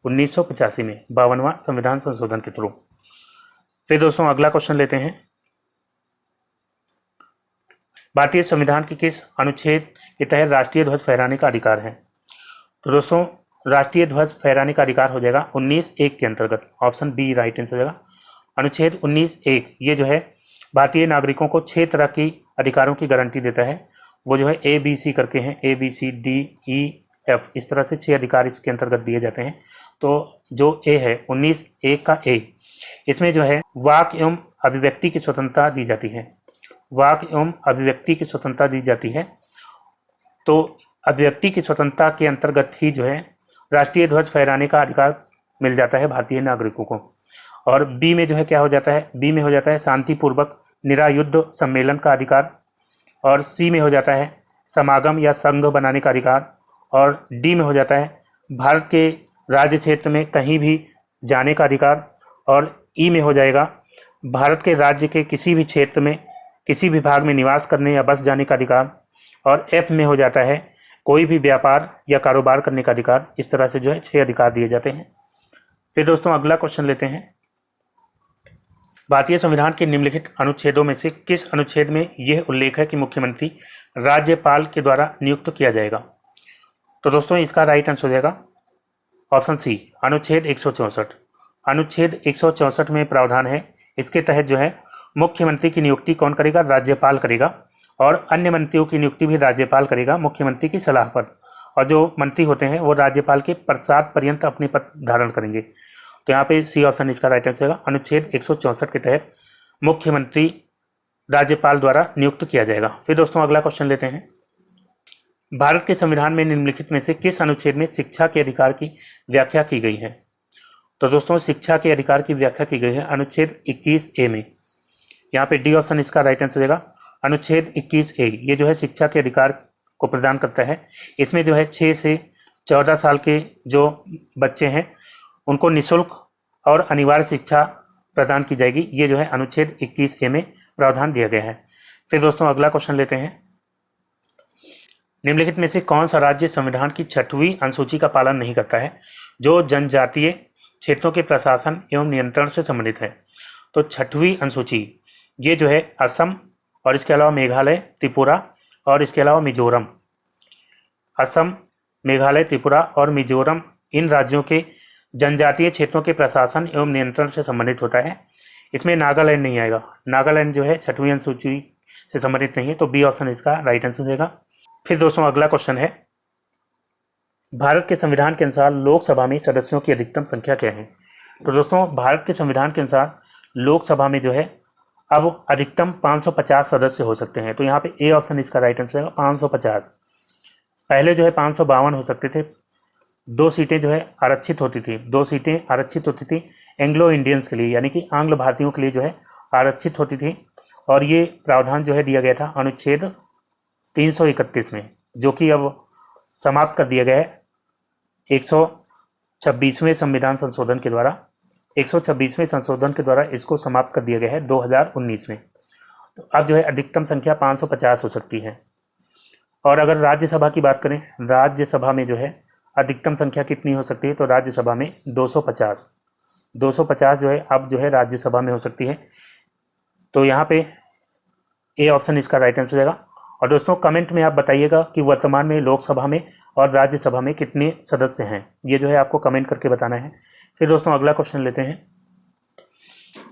1985 में, 52वां संविधान संशोधन के थ्रू। फिर दोस्तों अगला क्वेश्चन लेते हैं, भारतीय संविधान के किस अनुच्छेद के तहत राष्ट्रीय ध्वज फहराने का अधिकार है? तो दोस्तों राष्ट्रीय ध्वज फहराने का अधिकार हो जाएगा 19(1) के अंतर्गत, ऑप्शन बी राइट आंसर हो जाएगा। अनुच्छेद 19(1) ये जो है भारतीय नागरिकों को 6 तरह की अधिकारों की गारंटी देता है, वो जो है ABC करके हैं, ABCDEF, इस तरह से 6 अधिकार इसके अंतर्गत दिए जाते हैं। तो जो ए है 19(1) का ए, इसमें जो है वाक एवं अभिव्यक्ति की स्वतंत्रता दी जाती है, वाक एवं अभिव्यक्ति की स्वतंत्रता दी जाती है। तो अभिव्यक्ति की स्वतंत्रता के अंतर्गत ही जो है राष्ट्रीय ध्वज फहराने का अधिकार मिल जाता है भारतीय नागरिकों को। और बी में जो है क्या हो जाता है, बी में हो जाता है शांतिपूर्वक निरायुद्ध सम्मेलन का अधिकार, और सी में हो जाता है समागम या संघ बनाने का अधिकार, और डी में हो जाता है भारत के राज्य क्षेत्र में कहीं भी जाने का अधिकार, और ई में हो जाएगा भारत के राज्य के किसी भी क्षेत्र में किसी भी भाग में निवास करने या बस जाने का अधिकार, और एफ में हो जाता है कोई भी व्यापार या कारोबार करने का अधिकार। इस तरह से जो है 6 अधिकार दिए जाते हैं। फिर दोस्तों अगला क्वेश्चन लेते हैं, भारतीय संविधान के निम्नलिखित अनुच्छेदों में से किस अनुच्छेद में यह उल्लेख है कि मुख्यमंत्री राज्यपाल के द्वारा नियुक्त किया जाएगा? तो दोस्तों इसका राइट आंसर हो जाएगा ऑप्शन सी, अनुच्छेद 164। अनुच्छेद 164 में प्रावधान है, इसके तहत जो है मुख्यमंत्री की नियुक्ति कौन करेगा? राज्यपाल करेगा, और अन्य मंत्रियों की नियुक्ति भी राज्यपाल करेगा मुख्यमंत्री की सलाह पर। और जो मंत्री होते हैं वो राज्यपाल के पश्चात पर्यंत अपने पद धारण करेंगे। तो यहाँ पे सी ऑप्शन इसका राइट आंसर होगा, अनुच्छेद 164 के तहत मुख्यमंत्री राज्यपाल द्वारा नियुक्त किया जाएगा। फिर दोस्तों अगला क्वेश्चन लेते हैं, भारत के संविधान में निम्नलिखित में से किस अनुच्छेद में शिक्षा के अधिकार की व्याख्या की गई है? तो दोस्तों शिक्षा के अधिकार की व्याख्या की गई है अनुच्छेद 21A में। यहाँ पे डी ऑप्शन इसका राइट आंसर हो जाएगा, अनुच्छेद 21A। ये जो है शिक्षा के अधिकार को प्रदान करता है। इसमें जो है 6 से 14 साल के जो बच्चे हैं उनको निःशुल्क और अनिवार्य शिक्षा प्रदान की जाएगी। ये जो है अनुच्छेद 21A में प्रावधान दिया गया है। फिर दोस्तों अगला क्वेश्चन लेते हैं, निम्नलिखित में से कौन सा राज्य संविधान की 6वीं अनुसूची का पालन नहीं करता है जो जनजातीय क्षेत्रों के प्रशासन एवं नियंत्रण से संबंधित है? तो 6वीं अनुसूची ये जो है असम और इसके अलावा मेघालय, त्रिपुरा और इसके अलावा मिजोरम। असम, मेघालय, त्रिपुरा और मिजोरम इन राज्यों के जनजातीय क्षेत्रों के प्रशासन एवं नियंत्रण से संबंधित होता है। इसमें नागालैंड नहीं आएगा, नागालैंड जो है 6वीं अनुसूची से संबंधित नहीं है। तो बी ऑप्शन इसका राइट आंसर हो जाएगा। फिर दोस्तों अगला क्वेश्चन है, भारत के संविधान के अनुसार लोकसभा में सदस्यों की अधिकतम संख्या क्या है? तो दोस्तों भारत के संविधान के अनुसार लोकसभा में जो है अब अधिकतम 550 सदस्य हो सकते हैं। तो यहाँ पे ए ऑप्शन इसका राइट आंसर है 550। पहले जो है 552 हो सकते थे। 2 सीटें जो है आरक्षित होती थी, 2 सीटें आरक्षित होती थी एंग्लो इंडियंस के लिए, यानी कि आंग्ल भारतीयों के लिए जो है आरक्षित होती थी। और ये प्रावधान जो है दिया गया था अनुच्छेद 331 में, जो कि अब समाप्त कर दिया गया है 126वें संविधान संशोधन के द्वारा। 126वें संशोधन के द्वारा इसको समाप्त कर दिया गया है 2019 में। तो अब जो है अधिकतम संख्या 550 हो सकती है। और अगर राज्यसभा की बात करें, राज्यसभा में जो है अधिकतम संख्या कितनी हो सकती है? तो राज्यसभा में 250 जो है अब जो है राज्यसभा में हो सकती है। तो यहाँ पे ए ऑप्शन इसका राइट आंसर हो जाएगा। और दोस्तों कमेंट में आप बताइएगा कि वर्तमान में लोकसभा में और राज्यसभा में कितने सदस्य हैं, ये जो है आपको कमेंट करके बताना है। फिर दोस्तों अगला क्वेश्चन लेते हैं,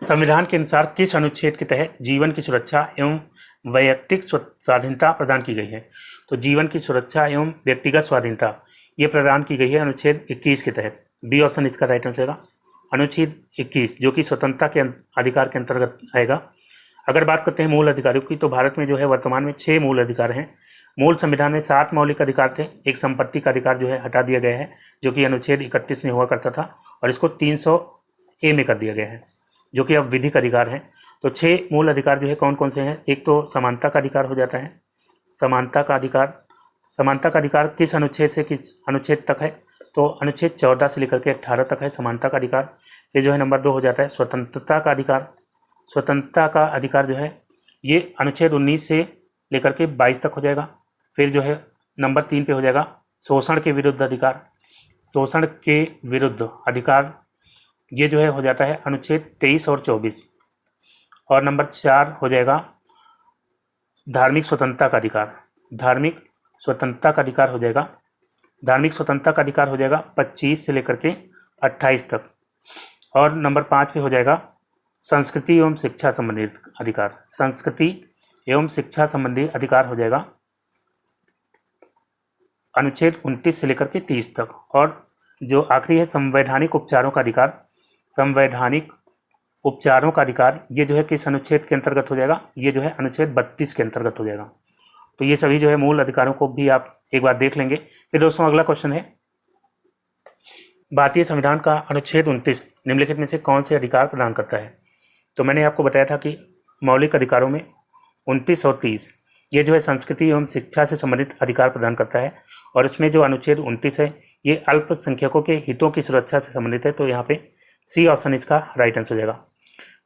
संविधान के अनुसार किस अनुच्छेद के तहत जीवन की सुरक्षा एवं वैयक्तिक स्वाधीनता प्रदान की गई है? तो जीवन की सुरक्षा एवं व्यक्तिगत स्वाधीनता ये प्रदान की गई है अनुच्छेद 21 के तहत। बी ऑप्शन इसका राइट आंसर होगा, अनुच्छेद 21 जो कि स्वतंत्रता के अधिकार के अंतर्गत आएगा। अगर बात करते हैं मूल अधिकारों की, तो भारत में जो है वर्तमान में 6 मूल अधिकार हैं। मूल संविधान में 7 मौलिक अधिकार थे। एक संपत्ति का अधिकार जो है हटा दिया गया है, जो कि अनुच्छेद 31 में हुआ करता था, और इसको 300A में कर दिया गया है, जो कि अब विधिक अधिकार है। तो 6 मूल अधिकार जो है कौन कौन से हैं? एक तो समानता का अधिकार हो जाता है। समानता का अधिकार किस अनुच्छेद से किस अनुच्छेद तक है? तो अनुच्छेद 14 से लेकर के 18 तक है समानता का अधिकार। फिर जो है नंबर 2 हो जाता है स्वतंत्रता का अधिकार। स्वतंत्रता का अधिकार जो है ये अनुच्छेद 19 से लेकर के 22 तक हो जाएगा। फिर जो है नंबर 3 पे हो जाएगा शोषण के विरुद्ध अधिकार। शोषण के विरुद्ध अधिकार ये जो है हो जाता है अनुच्छेद 23 और 24। और नंबर 4 हो जाएगा धार्मिक स्वतंत्रता का अधिकार। धार्मिक स्वतंत्रता का अधिकार हो जाएगा 25 से लेकर के 28 तक। और नंबर 5 पे हो जाएगा संस्कृति एवं शिक्षा संबंधित अधिकार। संस्कृति एवं शिक्षा संबंधी अधिकार हो जाएगा अनुच्छेद 29 से लेकर के 30 तक। और जो आखिरी है संवैधानिक उपचारों का अधिकार। संवैधानिक उपचारों का अधिकार ये जो है किस अनुच्छेद के अंतर्गत हो जाएगा? ये जो है अनुच्छेद 32 के अंतर्गत हो जाएगा। तो ये सभी जो है मूल अधिकारों को भी आप एक बार देख लेंगे। फिर दोस्तों अगला क्वेश्चन है, भारतीय संविधान का अनुच्छेद 29 निम्नलिखित में से कौन से अधिकार प्रदान करता है? तो मैंने आपको बताया था कि मौलिक अधिकारों में 29 और 30 ये जो है संस्कृति एवं शिक्षा से संबंधित अधिकार प्रदान करता है। और इसमें जो अनुच्छेद 29 है ये अल्पसंख्यकों के हितों की सुरक्षा से संबंधित है। तो यहाँ पे सी ऑप्शन इसका राइट आंसर हो जाएगा।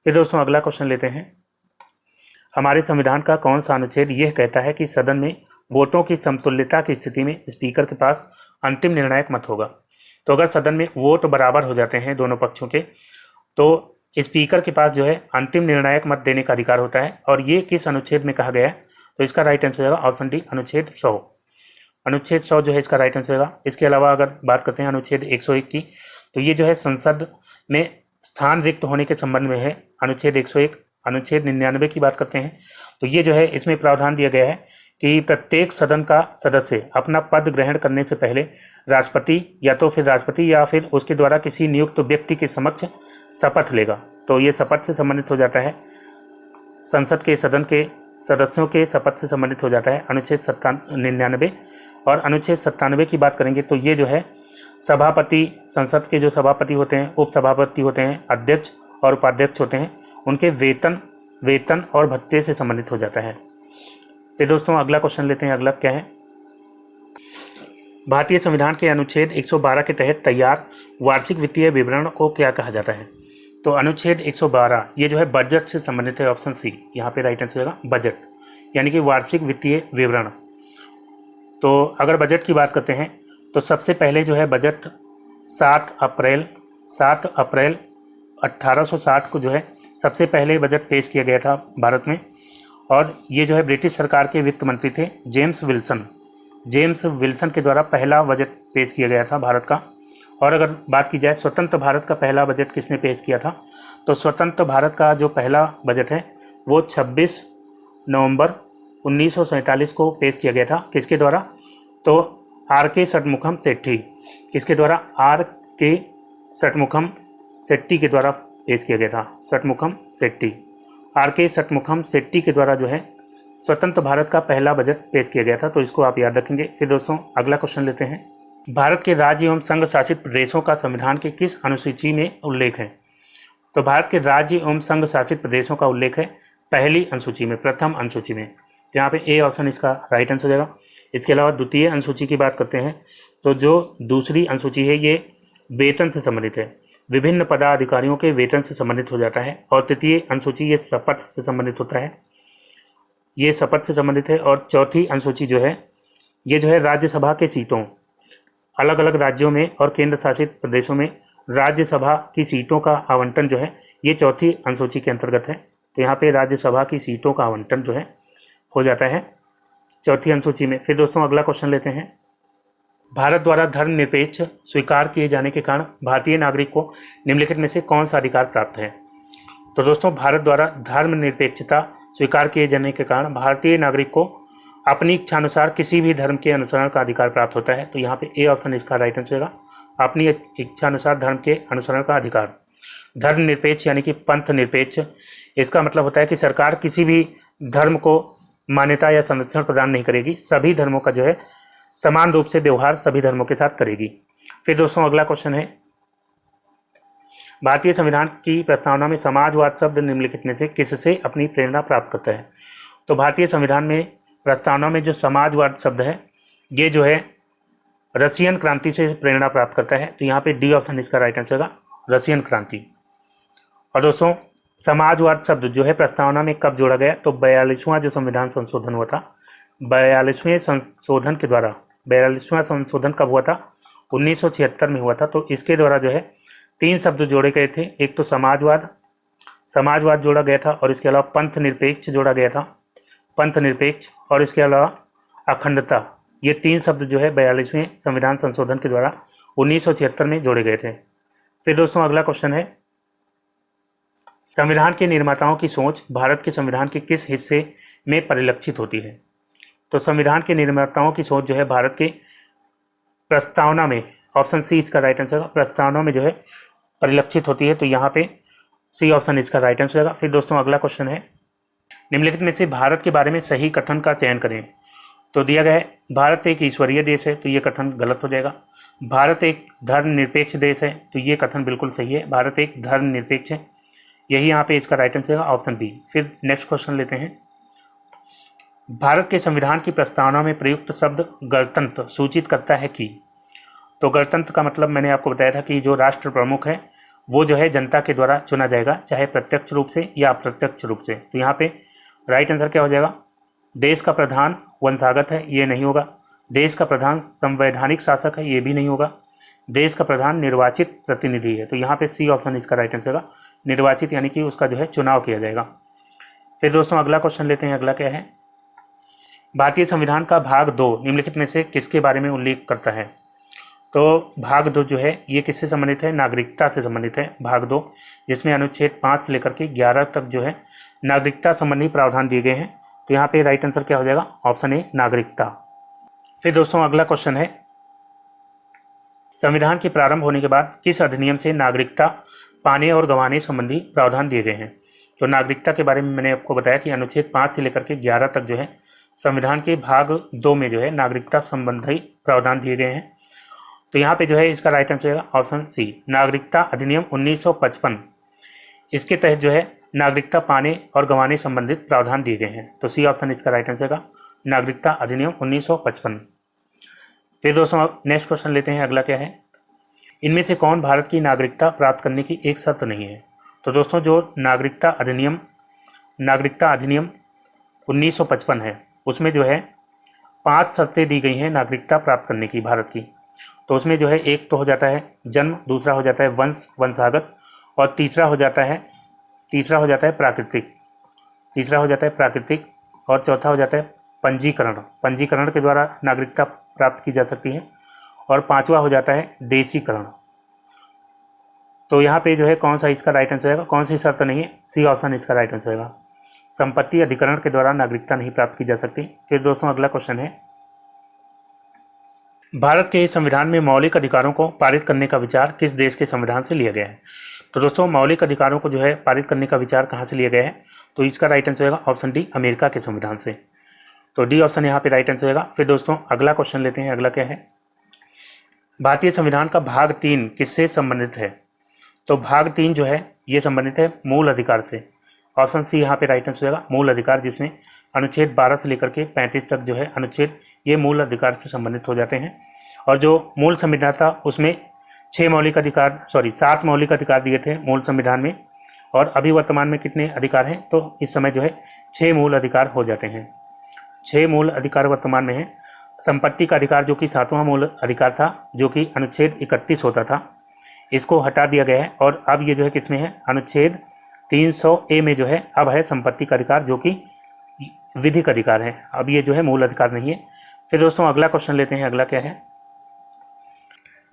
फिर दोस्तों अगला क्वेश्चन लेते हैं, हमारे संविधान का कौन सा अनुच्छेद यह कहता है कि सदन में वोटों की समतुल्यता की स्थिति में स्पीकर के पास अंतिम निर्णायक मत होगा। तो अगर सदन में वोट बराबर हो जाते हैं दोनों पक्षों के, तो स्पीकर के पास जो है अंतिम निर्णायक मत देने का अधिकार होता है। और ये किस अनुच्छेद में कहा गया है? तो इसका राइट आंसर होगा ऑप्शन डी, अनुच्छेद 100। अनुच्छेद 100 जो है इसका राइट आंसर होगा। इसके अलावा अगर बात करते हैं अनुच्छेद 101 की, तो ये जो है संसद में स्थान रिक्त होने के संबंध में है, अनुच्छेद 101। अनुच्छेद 99 की बात करते हैं, तो ये जो है इसमें प्रावधान दिया गया है कि प्रत्येक सदन का सदस्य अपना पद ग्रहण करने से पहले राष्ट्रपति या फिर उसके द्वारा किसी नियुक्त व्यक्ति के समक्ष शपथ लेगा। तो ये शपथ से संबंधित हो जाता है, संसद के सदन के सदस्यों के शपथ से संबंधित हो जाता है अनुच्छेद 99। और अनुच्छेद 97 की बात करेंगे तो ये जो है सभापति, संसद के जो सभापति होते हैं, उपसभापति होते हैं, अध्यक्ष और उपाध्यक्ष होते हैं, उनके वेतन और भत्ते से संबंधित हो जाता है। तो दोस्तों अगला क्वेश्चन लेते हैं। अगला क्या है? भारतीय संविधान के अनुच्छेद 112 के तहत तैयार वार्षिक वित्तीय विवरण को क्या कहा जाता है? तो अनुच्छेद 112 ये जो है बजट से संबंधित है, ऑप्शन सी यहाँ पे राइट आंसर होगा बजट, यानी कि वार्षिक वित्तीय विवरण। तो अगर बजट की बात करते हैं तो सबसे पहले जो है बजट 7 अप्रैल 1860 को जो है सबसे पहले बजट पेश किया गया था भारत में। और ये जो है ब्रिटिश सरकार के वित्त मंत्री थे जेम्स विल्सन के द्वारा पहला बजट पेश किया गया था भारत का। और अगर बात की जाए स्वतंत्र भारत का पहला बजट किसने पेश किया था, तो स्वतंत्र भारत का जो पहला बजट है वो 26 नवंबर 1947 को पेश किया गया था। किसके द्वारा? तो आर.के. षटमुखम सेट्टी, किसके द्वारा? आर.के. षटमुखम सेट्टी के द्वारा पेश किया गया था। आर.के. षटमुखम सेट्टी के द्वारा जो है स्वतंत्र भारत का पहला बजट पेश किया गया था। तो इसको आप याद रखेंगे। फिर दोस्तों अगला क्वेश्चन लेते हैं। भारत के राज्य एवं संघ शासित प्रदेशों का संविधान के किस अनुसूची में उल्लेख है? तो भारत के राज्य एवं संघ शासित प्रदेशों का उल्लेख है पहली अनुसूची में, प्रथम अनुसूची में। तो यहाँ पे ए ऑप्शन इसका राइट आंसर हो जाएगा। इसके अलावा द्वितीय अनुसूची की बात करते हैं तो जो दूसरी अनुसूची है ये वेतन से संबंधित है, विभिन्न पदाधिकारियों के वेतन से संबंधित हो जाता है। और तृतीय अनुसूची ये शपथ से संबंधित होता है, ये शपथ से संबंधित है। और चौथी अनुसूची जो है ये जो है राज्यसभा के सीटों, अलग अलग राज्यों में और केंद्र शासित प्रदेशों में राज्यसभा की सीटों का आवंटन जो है ये चौथी अनुसूची के अंतर्गत है। तो यहाँ पे राज्यसभा की सीटों का आवंटन जो है हो जाता है चौथी अनुसूची में। फिर दोस्तों अगला क्वेश्चन लेते हैं। भारत द्वारा धर्मनिरपेक्ष स्वीकार किए जाने के कारण भारतीय नागरिक को निम्नलिखित में से कौन सा अधिकार प्राप्त है? तो दोस्तों भारत द्वारा धर्मनिरपेक्षता स्वीकार किए जाने के कारण भारतीय नागरिक को अपनी इच्छानुसार किसी भी धर्म के अनुसरण का अधिकार प्राप्त होता है। तो यहाँ पे ए ऑप्शन इसका राइट आंसर होगा, अपनी इच्छानुसार धर्म के अनुसरण का अधिकार। धर्मनिरपेक्ष यानी कि पंथ निरपेक्ष, इसका मतलब होता है कि सरकार किसी भी धर्म को मान्यता या संरक्षण प्रदान नहीं करेगी, सभी धर्मों का जो है समान रूप से व्यवहार सभी धर्मों के साथ करेगी। फिर दोस्तों अगला क्वेश्चन है, भारतीय संविधान की प्रस्तावना में समाजवाद शब्द निम्नलिखित में से किससे अपनी प्रेरणा प्राप्त करता है? तो भारतीय संविधान में प्रस्तावना में जो समाजवाद शब्द है ये जो है रशियन क्रांति से प्रेरणा प्राप्त करता है। तो यहाँ पे डी ऑप्शन इसका राइट आंसर होगा, रशियन क्रांति। और दोस्तों समाजवाद शब्द जो है प्रस्तावना में कब जोड़ा गया? तो 42वां जो संविधान संशोधन हुआ था, 42वें संशोधन के द्वारा, 42वां संशोधन कब हुआ था? 1976 में हुआ था। तो इसके द्वारा जो है 3 शब्द जोड़े गए थे, एक तो समाजवाद जोड़ा गया था, और इसके अलावा पंथ निरपेक्ष जोड़ा गया था, पंथ निरपेक्ष, और इसके अलावा अखंडता। ये 3 शब्द जो है 42वें संविधान संशोधन के द्वारा 1976 में जोड़े गए थे। फिर दोस्तों अगला क्वेश्चन है, संविधान के निर्माताओं की सोच भारत के संविधान के किस हिस्से में परिलक्षित होती है? तो संविधान के निर्माताओं की सोच जो है भारत के प्रस्तावना में, ऑप्शन सी इसका राइट आंसर होगा, प्रस्तावना में जो है परिलक्षित होती है। तो यहाँ पे सी ऑप्शन इसका राइट आंसर होगा। फिर दोस्तों अगला क्वेश्चन है, निम्नलिखित में से भारत के बारे में सही कथन का चयन करें। तो दिया गया है भारत एक ईश्वरीय देश है, तो ये कथन गलत हो जाएगा। भारत एक धर्मनिरपेक्ष देश है, तो ये कथन बिल्कुल सही है, भारत एक धर्मनिरपेक्ष है, यही यहाँ पे इसका राइट आंसर है ऑप्शन बी। फिर नेक्स्ट क्वेश्चन लेते हैं, भारत के संविधान की प्रस्तावना में प्रयुक्त शब्द गणतंत्र सूचित करता है कि? तो गणतंत्र का मतलब मैंने आपको बताया था कि जो राष्ट्र प्रमुख है वो जो है जनता के द्वारा चुना जाएगा, चाहे प्रत्यक्ष रूप से या अप्रत्यक्ष रूप से। तो यहाँ पे राइट आंसर क्या हो जाएगा? देश का प्रधान वंशागत है, ये नहीं होगा। देश का प्रधान संवैधानिक शासक है, ये भी नहीं होगा। देश का प्रधान निर्वाचित प्रतिनिधि है, तो यहाँ पे सी ऑप्शन इसका राइट आंसर होगा। निर्वाचित यानी कि उसका जो है चुनाव किया जाएगा। फिर दोस्तों अगला क्वेश्चन लेते हैं। अगला क्या है, भारतीय संविधान का भाग 2 निम्नलिखित में से किसके बारे में उल्लेख करता है। तो भाग 2 जो है ये किससे संबंधित है, नागरिकता से संबंधित है भाग 2, जिसमें अनुच्छेद 5 से लेकर के 11 तक जो है नागरिकता संबंधी प्रावधान दिए गए हैं। तो यहाँ पे राइट आंसर क्या हो जाएगा, ऑप्शन ए नागरिकता। फिर दोस्तों अगला क्वेश्चन है, संविधान के प्रारंभ होने के बाद किस अधिनियम से नागरिकता पाने और गंवाने संबंधी प्रावधान दिए गए हैं। तो नागरिकता के बारे में मैंने आपको बताया कि अनुच्छेद 5 से लेकर के 11 तक जो है संविधान के भाग 2 में जो है नागरिकता संबंधी प्रावधान दिए गए हैं। तो यहाँ पे जो है इसका राइट आंसर होगा ऑप्शन सी, नागरिकता अधिनियम 1955। इसके तहत जो है नागरिकता पाने और गंवाने संबंधित प्रावधान दिए गए हैं। तो सी ऑप्शन इसका राइट आंसर होगा, नागरिकता अधिनियम 1955। फिर दोस्तों नेक्स्ट क्वेश्चन लेते हैं। अगला क्या है, इनमें से कौन भारत की नागरिकता प्राप्त करने की एक शर्त नहीं है। तो दोस्तों जो नागरिकता अधिनियम 1955 है उसमें जो है 5 शर्तें दी गई हैं नागरिकता प्राप्त करने की भारत की। तो उसमें जो है एक तो हो जाता है जन्म, दूसरा हो जाता है वंशागत, और तीसरा हो जाता है प्राकृतिक, और चौथा हो जाता है पंजीकरण के द्वारा नागरिकता प्राप्त की जा सकती है, और पांचवा हो जाता है देशीकरण। तो यहाँ पे जो है कौन सा इसका राइट आंसर होगा, कौन सी शर्त नहीं है, सी ऑप्शन इसका राइट आंसर होगा। संपत्ति अधिकरण के द्वारा नागरिकता नहीं प्राप्त की जा सकती। फिर दोस्तों अगला क्वेश्चन है, भारत के संविधान में मौलिक अधिकारों को पारित करने का विचार किस देश के संविधान से लिया गया है। तो दोस्तों मौलिक अधिकारों को जो है पारित करने का विचार कहाँ से लिया गया है, तो इसका राइट आंसर होगा ऑप्शन डी, अमेरिका के संविधान से। तो डी ऑप्शन यहाँ पे राइट आंसर होगा। फिर दोस्तों अगला क्वेश्चन लेते हैं। अगला क्या है, भारतीय संविधान का भाग 3 किससे संबंधित है। तो भाग 3 जो है ये संबंधित है मूल अधिकार से। ऑप्शन सी यहाँ पे राइट आंसर होगा, मूल अधिकार, जिसमें अनुच्छेद 12 से लेकर के 35 तक जो है अनुच्छेद ये मूल अधिकार से संबंधित हो जाते हैं। और जो मूल संविधान था उसमें 7 मौलिक अधिकार दिए थे मूल संविधान में, और अभी वर्तमान में कितने अधिकार हैं, तो इस समय जो है 6 मूल अधिकार हो जाते हैं। 6 मूल अधिकार वर्तमान में है। संपत्ति का अधिकार जो कि 7वां मूल अधिकार था, जो कि अनुच्छेद 31 होता था, इसको हटा दिया गया है, और अब ये जो है किसमें है, अनुच्छेद 300A में जो है अब है संपत्ति का अधिकार, जो कि विधिक अधिकार है। अब ये जो है मूल अधिकार नहीं है। फिर दोस्तों अगला क्वेश्चन लेते हैं। अगला क्या है,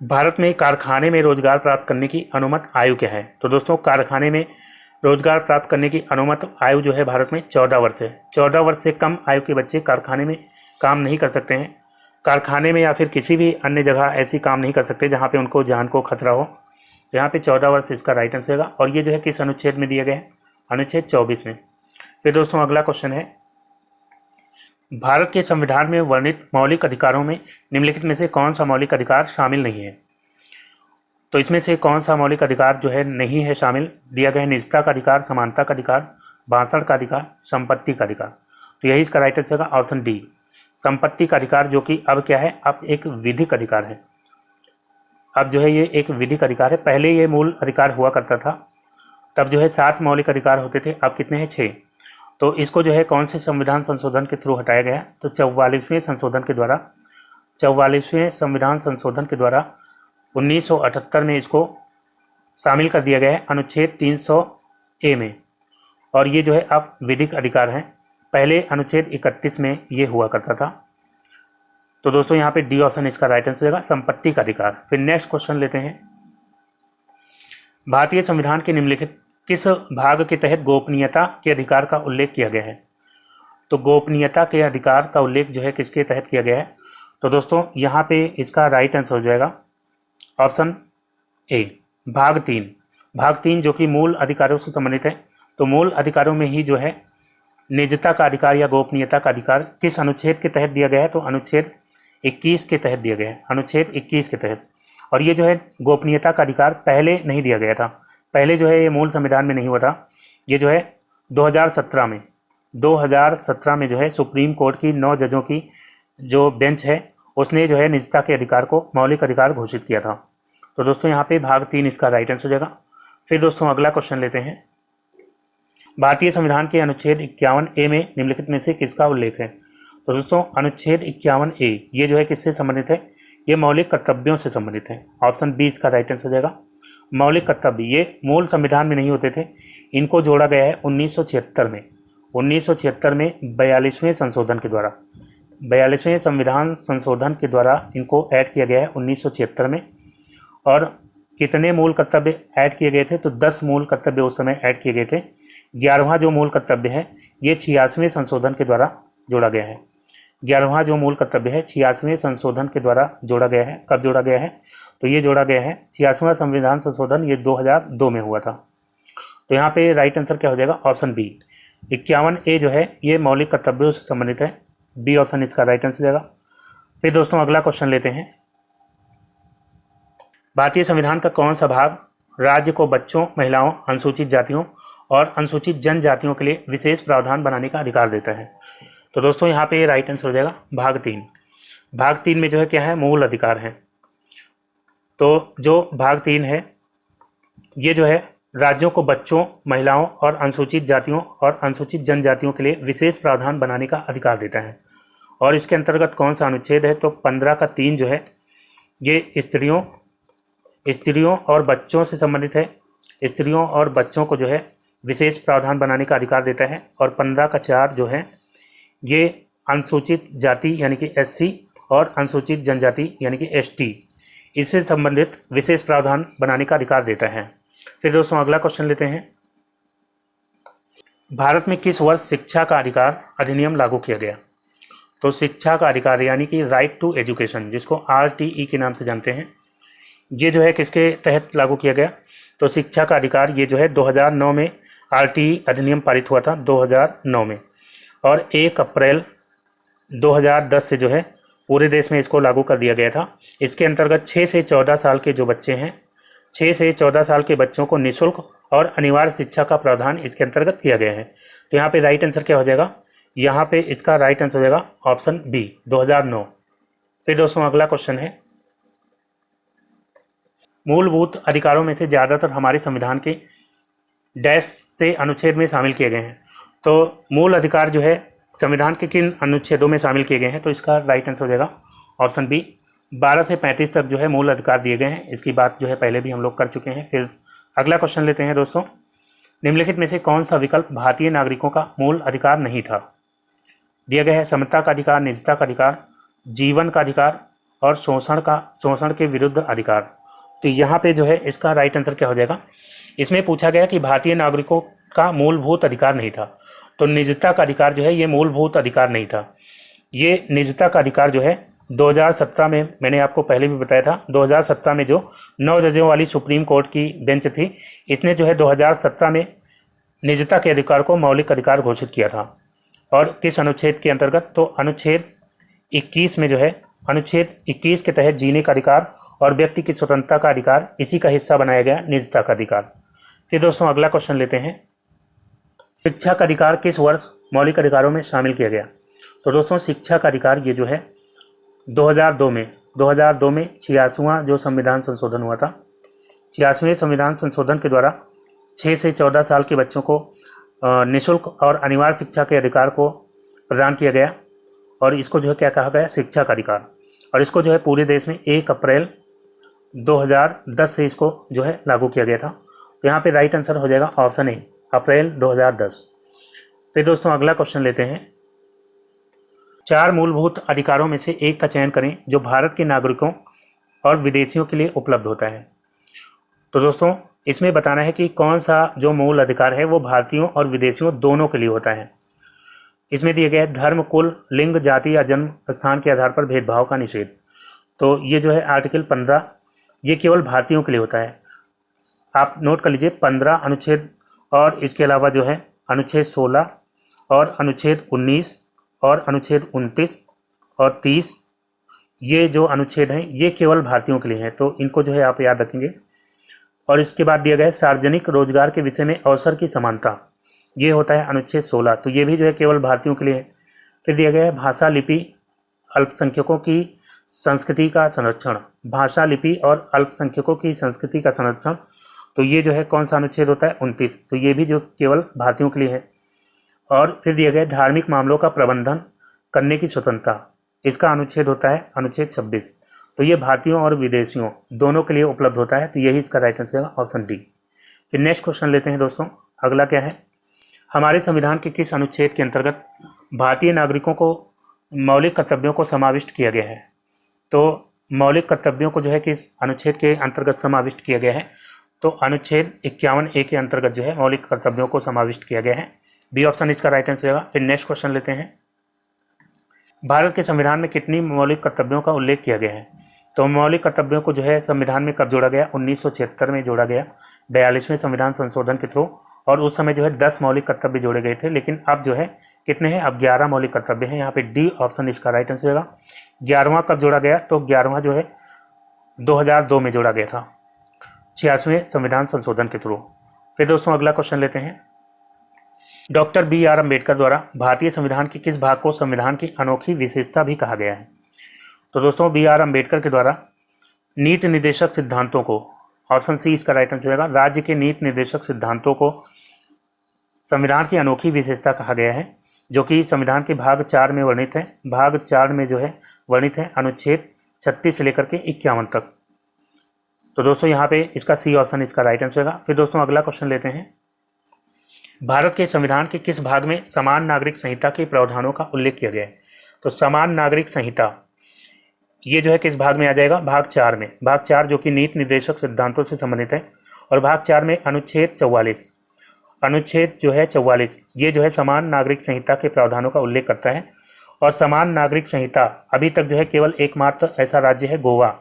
भारत में कारखाने में रोजगार प्राप्त करने की अनुमत आयु क्या है। तो दोस्तों कारखाने में रोजगार प्राप्त करने की अनुमत आयु जो है भारत में 14 वर्ष है। 14 वर्ष से कम आयु के बच्चे कारखाने में काम नहीं कर सकते हैं। कारखाने में या फिर किसी भी अन्य जगह ऐसी काम नहीं कर सकते जहाँ पे उनको जान को खतरा हो। तो यहाँ पे 14 वर्ष इसका राइट आंसर होगा, और ये जो है किस अनुच्छेद में दिया गया है, अनुच्छेद 24 में। फिर दोस्तों अगला क्वेश्चन है, भारत के संविधान में वर्णित मौलिक अधिकारों में निम्नलिखित में से कौन सा मौलिक अधिकार शामिल नहीं है। तो इसमें से कौन सा मौलिक अधिकार जो है नहीं है शामिल, दिया गया है निजता का अधिकार, समानता का अधिकार, भाषण का अधिकार, संपत्ति का अधिकार। तो यही इसका राइट आंसर होगा, ऑप्शन डी, संपत्ति का अधिकार, जो कि अब क्या है, अब एक विधिक अधिकार है। अब जो है ये एक विधिक अधिकार है। पहले ये मूल अधिकार हुआ करता था, तब जो है 7 मौलिक अधिकार होते थे, अब कितने हैं, 6। तो इसको जो है कौन से संविधान संशोधन के थ्रू हटाया गया, तो 44वें संविधान संशोधन के द्वारा 1978 में इसको शामिल कर दिया गया है अनुच्छेद 300A में, और ये जो है अब विधिक अधिकार है। पहले अनुच्छेद 31 में ये हुआ करता था। तो दोस्तों यहाँ पे डी ऑप्शन इसका राइट आंसर होगा, संपत्ति का अधिकार। फिर नेक्स्ट क्वेश्चन लेते हैं, भारतीय संविधान के निम्नलिखित किस भाग के तहत गोपनीयता के अधिकार का उल्लेख किया गया है। तो गोपनीयता के अधिकार का उल्लेख जो है किसके तहत किया गया है, तो दोस्तों यहाँ पे इसका राइट आंसर हो जाएगा ऑप्शन ए, भाग 3 जो कि मूल अधिकारों से संबंधित है। तो मूल अधिकारों में ही जो है निजता का अधिकार या गोपनीयता का अधिकार किस अनुच्छेद के तहत दिया गया है, तो अनुच्छेद 21 के तहत दिया गया है, अनुच्छेद 21 के तहत। और ये जो है गोपनीयता का अधिकार पहले नहीं दिया गया था, पहले जो है ये मूल संविधान में नहीं हुआ था। ये जो है 2017 में जो है सुप्रीम कोर्ट की 9 जजों की जो बेंच है उसने जो है निजता के अधिकार को मौलिक अधिकार घोषित किया था। तो दोस्तों यहाँ पे भाग 3 इसका राइट आंसर हो जाएगा। फिर दोस्तों अगला क्वेश्चन लेते हैं, भारतीय संविधान के अनुच्छेद 51A में निम्नलिखित में से किसका उल्लेख है। तो दोस्तों अनुच्छेद 51A ये जो है किससे संबंधित है? ये मौलिक कर्तव्यों से संबंधित है। ऑप्शन 20 का राइट आंसर हो जाएगा। मौलिक कर्तव्य ये मूल संविधान में नहीं होते थे, इनको जोड़ा गया है 1976 में। 1976 में 42वें संशोधन के द्वारा, 42वें संविधान संशोधन के द्वारा इनको ऐड किया गया है 1976 में। और कितने मूल कर्तव्य ऐड किए गए थे? तो 10 मूल कर्तव्य उस समय ऐड किए गए थे। 11वां जो मूल कर्तव्य है ये 86वें संशोधन के द्वारा जोड़ा गया है। 11वां जो मूल कर्तव्य है 86वें संशोधन के द्वारा जोड़ा गया है। कब जोड़ा गया है? तो ये जोड़ा गया है 86वां संविधान संशोधन ये 2002 में हुआ था। तो यहाँ पे राइट आंसर क्या हो जाएगा? Option B. 51A जो है ये मौलिक कर्तव्यों से संबंधित है। बी ऑप्शन इसका राइट आंसर हो जाएगा। फिर दोस्तों अगला क्वेश्चन लेते हैं। भारतीय संविधान का कौन सा भाग राज्य को बच्चों, महिलाओं, अनुसूचित जातियों और अनुसूचित जनजातियों के लिए विशेष प्रावधान बनाने का अधिकार देता है? तो दोस्तों यहाँ पे राइट आंसर हो जाएगा भाग 3। भाग 3 में जो है क्या है? मूल अधिकार है। तो जो भाग 3 है ये जो है राज्यों को बच्चों, महिलाओं और अनुसूचित जातियों और अनुसूचित जनजातियों के लिए विशेष प्रावधान बनाने का अधिकार देता है। और इसके अंतर्गत कौन सा अनुच्छेद है? तो 15 का 3 जो है ये स्त्रियों और बच्चों से संबंधित है। स्त्रियों और बच्चों को जो है विशेष प्रावधान बनाने का अधिकार देता है। और 15 का 4 जो है ये अनुसूचित जाति यानी कि SC और अनुसूचित जनजाति यानी कि ST इससे संबंधित विशेष प्रावधान बनाने का अधिकार देता है। फिर दोस्तों अगला क्वेश्चन लेते हैं। भारत में किस वर्ष शिक्षा का अधिकार अधिनियम लागू किया गया? तो शिक्षा का अधिकार यानी कि राइट टू एजुकेशन, जिसको RTE के नाम से जानते हैं, ये जो है किसके तहत लागू किया गया? तो शिक्षा का अधिकार ये जो है 2009 में RTE अधिनियम पारित हुआ था 2009 में। और 1 अप्रैल 2010 से जो है पूरे देश में इसको लागू कर दिया गया था। इसके अंतर्गत 6 से 14 साल के जो बच्चे हैं, 6 से 14 साल के बच्चों को निःशुल्क और अनिवार्य शिक्षा का प्रावधान इसके अंतर्गत किया गया है। तो यहाँ पे राइट आंसर क्या हो जाएगा? यहाँ पे इसका राइट आंसर हो जाएगा ऑप्शन बी 2009। फिर दोस्तों अगला क्वेश्चन है, मूलभूत अधिकारों में से ज़्यादातर हमारे संविधान के डैश से अनुच्छेद में शामिल किए गए हैं। तो मूल अधिकार जो है संविधान के किन अनुच्छेदों में शामिल किए गए हैं? तो इसका राइट आंसर हो जाएगा ऑप्शन बी 12 से 35 तक जो है मूल अधिकार दिए गए हैं। इसकी बात जो है पहले भी हम लोग कर चुके हैं। फिर अगला क्वेश्चन लेते हैं दोस्तों। निम्नलिखित में से कौन सा विकल्प भारतीय नागरिकों का मूल अधिकार नहीं था? दिया गया है समता का अधिकार, निजता का अधिकार, जीवन का अधिकार और शोषण के विरुद्ध अधिकार। तो यहाँ पे जो है इसका राइट आंसर क्या हो जाएगा? इसमें पूछा गया कि भारतीय नागरिकों का मूलभूत अधिकार नहीं था, तो निजता का अधिकार जो है ये मूलभूत अधिकार नहीं था। ये निजता का अधिकार जो है 2017 में, मैंने आपको पहले भी बताया था, 2017 में जो 9 जजों वाली सुप्रीम कोर्ट की बेंच थी, इसने जो है 2017 में निजता के अधिकार को मौलिक अधिकार घोषित किया था। और किस अनुच्छेद के अंतर्गत? तो अनुच्छेद 21 में जो है, अनुच्छेद 21 के तहत जीने का अधिकार और व्यक्ति की स्वतंत्रता का अधिकार, इसी का हिस्सा बनाया गया निजता का अधिकार। फिर दोस्तों अगला क्वेश्चन लेते हैं, शिक्षा का अधिकार किस वर्ष मौलिक अधिकारों में शामिल किया गया? तो दोस्तों शिक्षा का अधिकार ये जो है 2002 में 86वां जो संविधान संशोधन हुआ था, 86वें संविधान संशोधन के द्वारा 6 से 14 साल के बच्चों को निःशुल्क और अनिवार्य शिक्षा के अधिकार को प्रदान किया गया। और इसको जो है क्या कहा गया? शिक्षा का अधिकार। और इसको जो है पूरे देश में 1 अप्रैल 2010 से इसको जो है लागू किया गया था। तो यहाँ पे राइट आंसर हो जाएगा ऑप्शन ए, अप्रैल 2010। फिर दोस्तों अगला क्वेश्चन लेते हैं, 4 मूलभूत अधिकारों में से एक का चयन करें जो भारत के नागरिकों और विदेशियों के लिए उपलब्ध होता है। तो दोस्तों इसमें बताना है कि कौन सा जो मूल अधिकार है वो भारतीयों और विदेशियों दोनों के लिए होता है। इसमें दिए गए धर्म, कुल, लिंग, जाति या जन्म स्थान के आधार पर भेदभाव का निषेध। तो ये जो है आर्टिकल 15 ये केवल भारतीयों के लिए होता है। आप नोट कर लीजिए 15 अनुच्छेद, और इसके अलावा जो है अनुच्छेद 16 और अनुच्छेद 19 और अनुच्छेद 29 और 30, ये जो अनुच्छेद हैं ये केवल भारतीयों के लिए हैं। तो इनको जो है आप याद रखेंगे। और इसके बाद दिया गया है सार्वजनिक रोजगार के विषय में अवसर की समानता, ये होता है अनुच्छेद 16, तो ये भी जो है केवल भारतीयों के लिए है। फिर दिया गया है भाषा, लिपि, अल्पसंख्यकों की संस्कृति का संरक्षण, भाषा, लिपि और अल्पसंख्यकों की संस्कृति का संरक्षण, तो ये जो है कौन सा अनुच्छेद होता है? 29, तो ये भी जो केवल भारतीयों के लिए है। और फिर दिया गया धार्मिक मामलों का प्रबंधन, करने की स्वतंत्रता, इसका अनुच्छेद होता है अनुच्छेद 26। तो ये भारतीयों और विदेशियों दोनों के लिए उपलब्ध होता है, तो यही इसका राइट आंसर है ऑप्शन डी। फिर नेक्स्ट क्वेश्चन लेते हैं दोस्तों। अगला क्या है, हमारे संविधान के किस अनुच्छेद के अंतर्गत भारतीय नागरिकों को मौलिक कर्तव्यों को समाविष्ट किया गया है? तो मौलिक कर्तव्यों को जो है किस अनुच्छेद के अंतर्गत समाविष्ट किया गया है? तो अनुच्छेद 51A के अंतर्गत जो है मौलिक कर्तव्यों को समाविष्ट किया गया है। बी ऑप्शन इसका राइट आंसर होगा। फिर नेक्स्ट क्वेश्चन लेते हैं, भारत के संविधान में कितनी मौलिक कर्तव्यों का उल्लेख किया गया है? तो मौलिक कर्तव्यों को जो है संविधान में कब जोड़ा गया? 1976 में जोड़ा गया, 42वें संविधान संशोधन के थ्रू। और उस समय जो है 10 मौलिक कर्तव्य जोड़े गए थे, लेकिन अब जो है कितने हैं? अब 11 मौलिक कर्तव्य हैं। यहाँ पे डी ऑप्शन इसका राइट आंसर होगा। 11वां कब जोड़ा गया? तो 11वां जो है 2002 में जोड़ा गया था, 86वें संविधान संशोधन के थ्रू। फिर दोस्तों अगला क्वेश्चन लेते हैं, डॉक्टर BR अम्बेडकर द्वारा भारतीय संविधान के किस भाग को संविधान की अनोखी विशेषता भी कहा गया है? तो दोस्तों BR अम्बेडकर के द्वारा नीति निर्देशक सिद्धांतों को, ऑप्शन सी इसका राइट आंसर होगा, राज्य के नीति निर्देशक सिद्धांतों को संविधान की अनोखी विशेषता कहा गया है, जो कि संविधान के भाग 4 में वर्णित है। भाग 4 में जो है वर्णित है अनुच्छेद 36 से लेकर के 51 तक। तो दोस्तों यहाँ पे इसका सी ऑप्शन इसका राइट आंसर होगा। फिर दोस्तों अगला क्वेश्चन लेते हैं, भारत के संविधान के किस भाग में समान नागरिक संहिता के प्रावधानों का उल्लेख किया गया है? तो समान नागरिक संहिता ये जो है किस भाग में आ जाएगा? भाग 4 में। भाग 4 जो कि नीति निर्देशक सिद्धांतों से संबंधित है, और भाग 4 में अनुच्छेद 44, अनुच्छेद जो है 44 ये जो है समान नागरिक संहिता के प्रावधानों का उल्लेख करता है। और समान नागरिक संहिता अभी तक जो है केवल एकमात्र ऐसा राज्य है गोवा,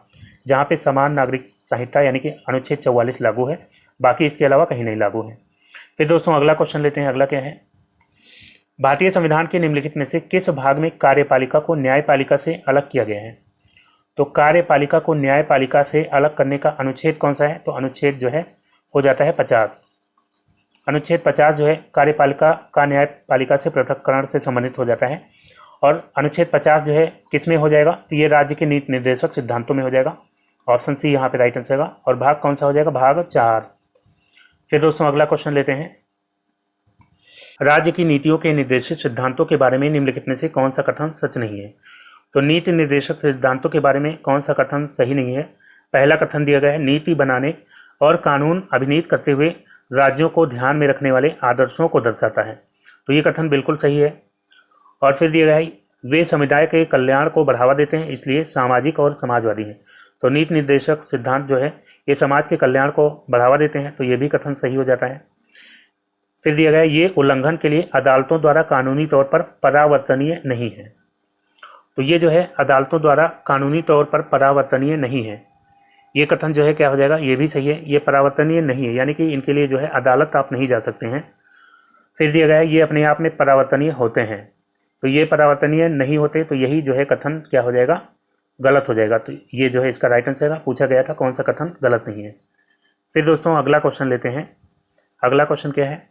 जहाँ पे समान नागरिक संहिता यानी कि अनुच्छेद 44 लागू है, बाकी इसके अलावा कहीं नहीं लागू है। फिर दोस्तों अगला क्वेश्चन लेते हैं। अगला क्या है, भारतीय संविधान के निम्नलिखित में से किस भाग में कार्यपालिका को न्यायपालिका से अलग किया गया है? तो कार्यपालिका को न्यायपालिका से अलग करने का अनुच्छेद कौन सा है? तो अनुच्छेद जो है हो जाता है 50। अनुच्छेद 50 जो है कार्यपालिका का न्यायपालिका से पृथक्करण से संबंधित हो जाता है। और अनुच्छेद 50 जो है किस में हो जाएगा? तो ये राज्य के नीति निर्देशक सिद्धांतों में हो जाएगा, ऑप्शन सी यहाँ पे राइट आंसर होगा। और भाग कौन सा हो जाएगा? भाग 4। फिर दोस्तों अगला क्वेश्चन लेते हैं, राज्य की नीतियों के निर्देशित सिद्धांतों के बारे में निम्नलिखित में से कौन सा कथन सच नहीं है? तो नीति निर्देशक सिद्धांतों के बारे में कौन सा कथन सही नहीं है? पहला कथन दिया गया है, नीति बनाने और कानून अभिनीत करते हुए राज्यों को ध्यान में रखने वाले आदर्शों को दर्शाता है, तो ये कथन बिल्कुल सही है। और फिर दिया गया है, वे समुदाय के कल्याण को बढ़ावा देते हैं, इसलिए सामाजिक और समाजवादी हैं। तो नीति निर्देशक सिद्धांत जो है ये समाज के कल्याण को बढ़ावा देते हैं, तो ये भी कथन सही हो जाता है। फिर दिया गया है, ये उल्लंघन के लिए अदालतों द्वारा कानूनी तौर पर परावर्तनीय नहीं है। तो ये जो है अदालतों द्वारा कानूनी तौर पर परावर्तनीय नहीं है, ये कथन जो है क्या हो जाएगा? ये भी सही है, ये परावर्तनीय नहीं है, यानी कि इनके लिए जो है अदालत आप नहीं जा सकते हैं। फिर दिया गया है, ये अपने आप में परावर्तनीय होते हैं, तो ये परावर्तनीय नहीं होते, तो यही जो है कथन क्या हो जाएगा? गलत हो जाएगा। तो ये जो है इसका राइट आंसर है। पूछा गया था कौन सा कथन गलत नहीं है। फिर दोस्तों अगला क्वेश्चन लेते हैं। अगला क्वेश्चन क्या है,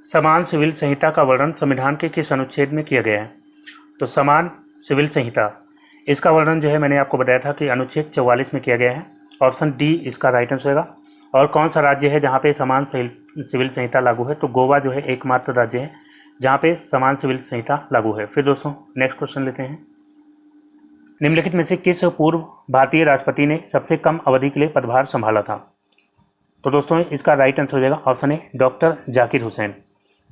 समान सिविल संहिता का वर्णन संविधान के किस अनुच्छेद में किया गया है? तो समान सिविल संहिता इसका वर्णन जो है मैंने आपको बताया था कि अनुच्छेद 44 में किया गया है, ऑप्शन डी इसका राइट आंसर होगा। और कौन सा राज्य है जहाँ पे समान सिविल संहिता लागू है? तो गोवा जो है एकमात्र राज्य है जहाँ पे समान सिविल संहिता लागू है। फिर दोस्तों नेक्स्ट क्वेश्चन लेते हैं, निम्नलिखित में से किस पूर्व भारतीय राष्ट्रपति ने सबसे कम अवधि के लिए पदभार संभाला था? तो दोस्तों इसका राइट आंसर हो जाएगा option A, doctor Zakir Hussain.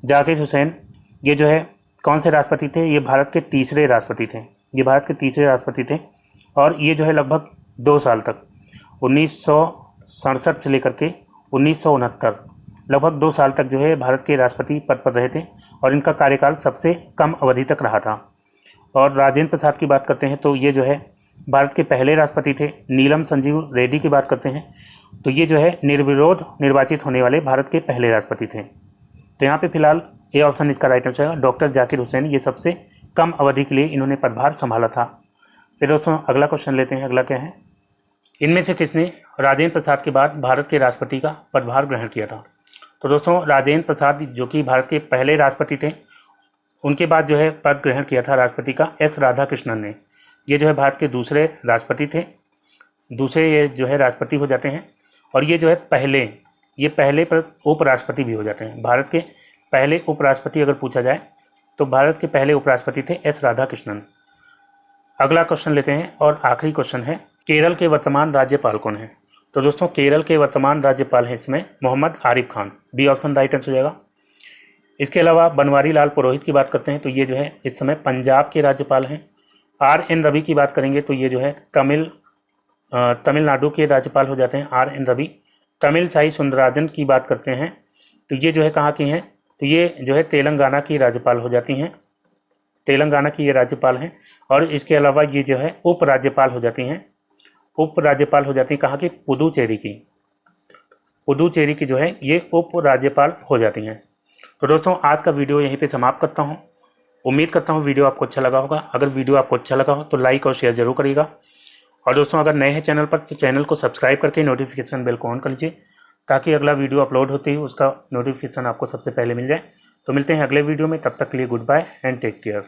Zakir Hussain ये जो है कौन से राष्ट्रपति थे? ये भारत के तीसरे राष्ट्रपति थे, ये भारत के तीसरे राष्ट्रपति थे। और ये जो है लगभग 2 साल तक 1967 से लेकर के 1969 लगभग 2 साल तक जो है भारत के राष्ट्रपति पद पर रहे थे, और इनका कार्यकाल सबसे कम अवधि तक रहा था। और राजेंद्र प्रसाद की बात करते हैं तो ये जो है भारत के पहले राष्ट्रपति थे। नीलम संजीव रेड्डी की बात करते हैं तो ये जो है निर्विरोध निर्वाचित होने वाले भारत के पहले राष्ट्रपति थे। तो यहाँ पे फिलहाल ए ऑप्शन इसका राइट आंसर है, डॉक्टर जाकिर हुसैन, ये सबसे कम अवधि के लिए इन्होंने पदभार संभाला था। फिर दोस्तों अगला क्वेश्चन लेते हैं। अगला क्या है, इनमें से किसने राजेंद्र प्रसाद के बाद भारत के राष्ट्रपति का पदभार ग्रहण किया था? तो दोस्तों राजेंद्र प्रसाद जो कि भारत के पहले राष्ट्रपति थे, उनके बाद जो है पद ग्रहण किया था राष्ट्रपति का एस राधाकृष्णन ने। ये जो है भारत के दूसरे राष्ट्रपति थे, दूसरे ये जो है राष्ट्रपति हो जाते हैं। और ये जो है पहले पर उपराष्ट्रपति भी हो जाते हैं। भारत के पहले उपराष्ट्रपति अगर पूछा जाए तो भारत के पहले उपराष्ट्रपति थे एस राधाकृष्णन। अगला क्वेश्चन लेते हैं और आखिरी क्वेश्चन है, केरल के वर्तमान राज्यपाल कौन है? तो दोस्तों केरल के वर्तमान राज्यपाल हैं इसमें Mohammad Arif Khan. B option right answer हो जाएगा। इसके अलावा बनवारी लाल पुरोहित की बात करते हैं तो ये जो है इस समय पंजाब के राज्यपाल हैं। आर एन रवि की बात करेंगे तो ये जो है तमिलनाडु के राज्यपाल हो जाते हैं आर एन रवि। तमिल साई सुंदरराजन की बात करते हैं तो ये जो है कहाँ की हैं? तो ये जो है तेलंगाना की राज्यपाल हो जाती हैं। तेलंगाना की ये राज्यपाल हैं। और इसके अलावा ये जो है उप राज्यपाल हो जाती हैं। उप राज्यपाल हो जाती हैं कहाँ की? पुदुचेरी की। पुदुचेरी की जो है ये उप राज्यपाल हो जाती हैं। तो दोस्तों आज का वीडियो यहीं पे समाप्त करता हूँ। उम्मीद करता हूँ वीडियो आपको अच्छा लगा होगा। अगर वीडियो आपको अच्छा लगा हो तो लाइक और शेयर जरूर करिएगा। और दोस्तों अगर नए हैं चैनल पर तो चैनल को सब्सक्राइब करके नोटिफिकेशन बेल को ऑन कर लीजिए ताकि अगला वीडियो अपलोड होते ही उसका नोटिफिकेशन आपको सबसे पहले मिल जाए। तो मिलते हैं अगले वीडियो में, तब तक के लिए goodbye and take care.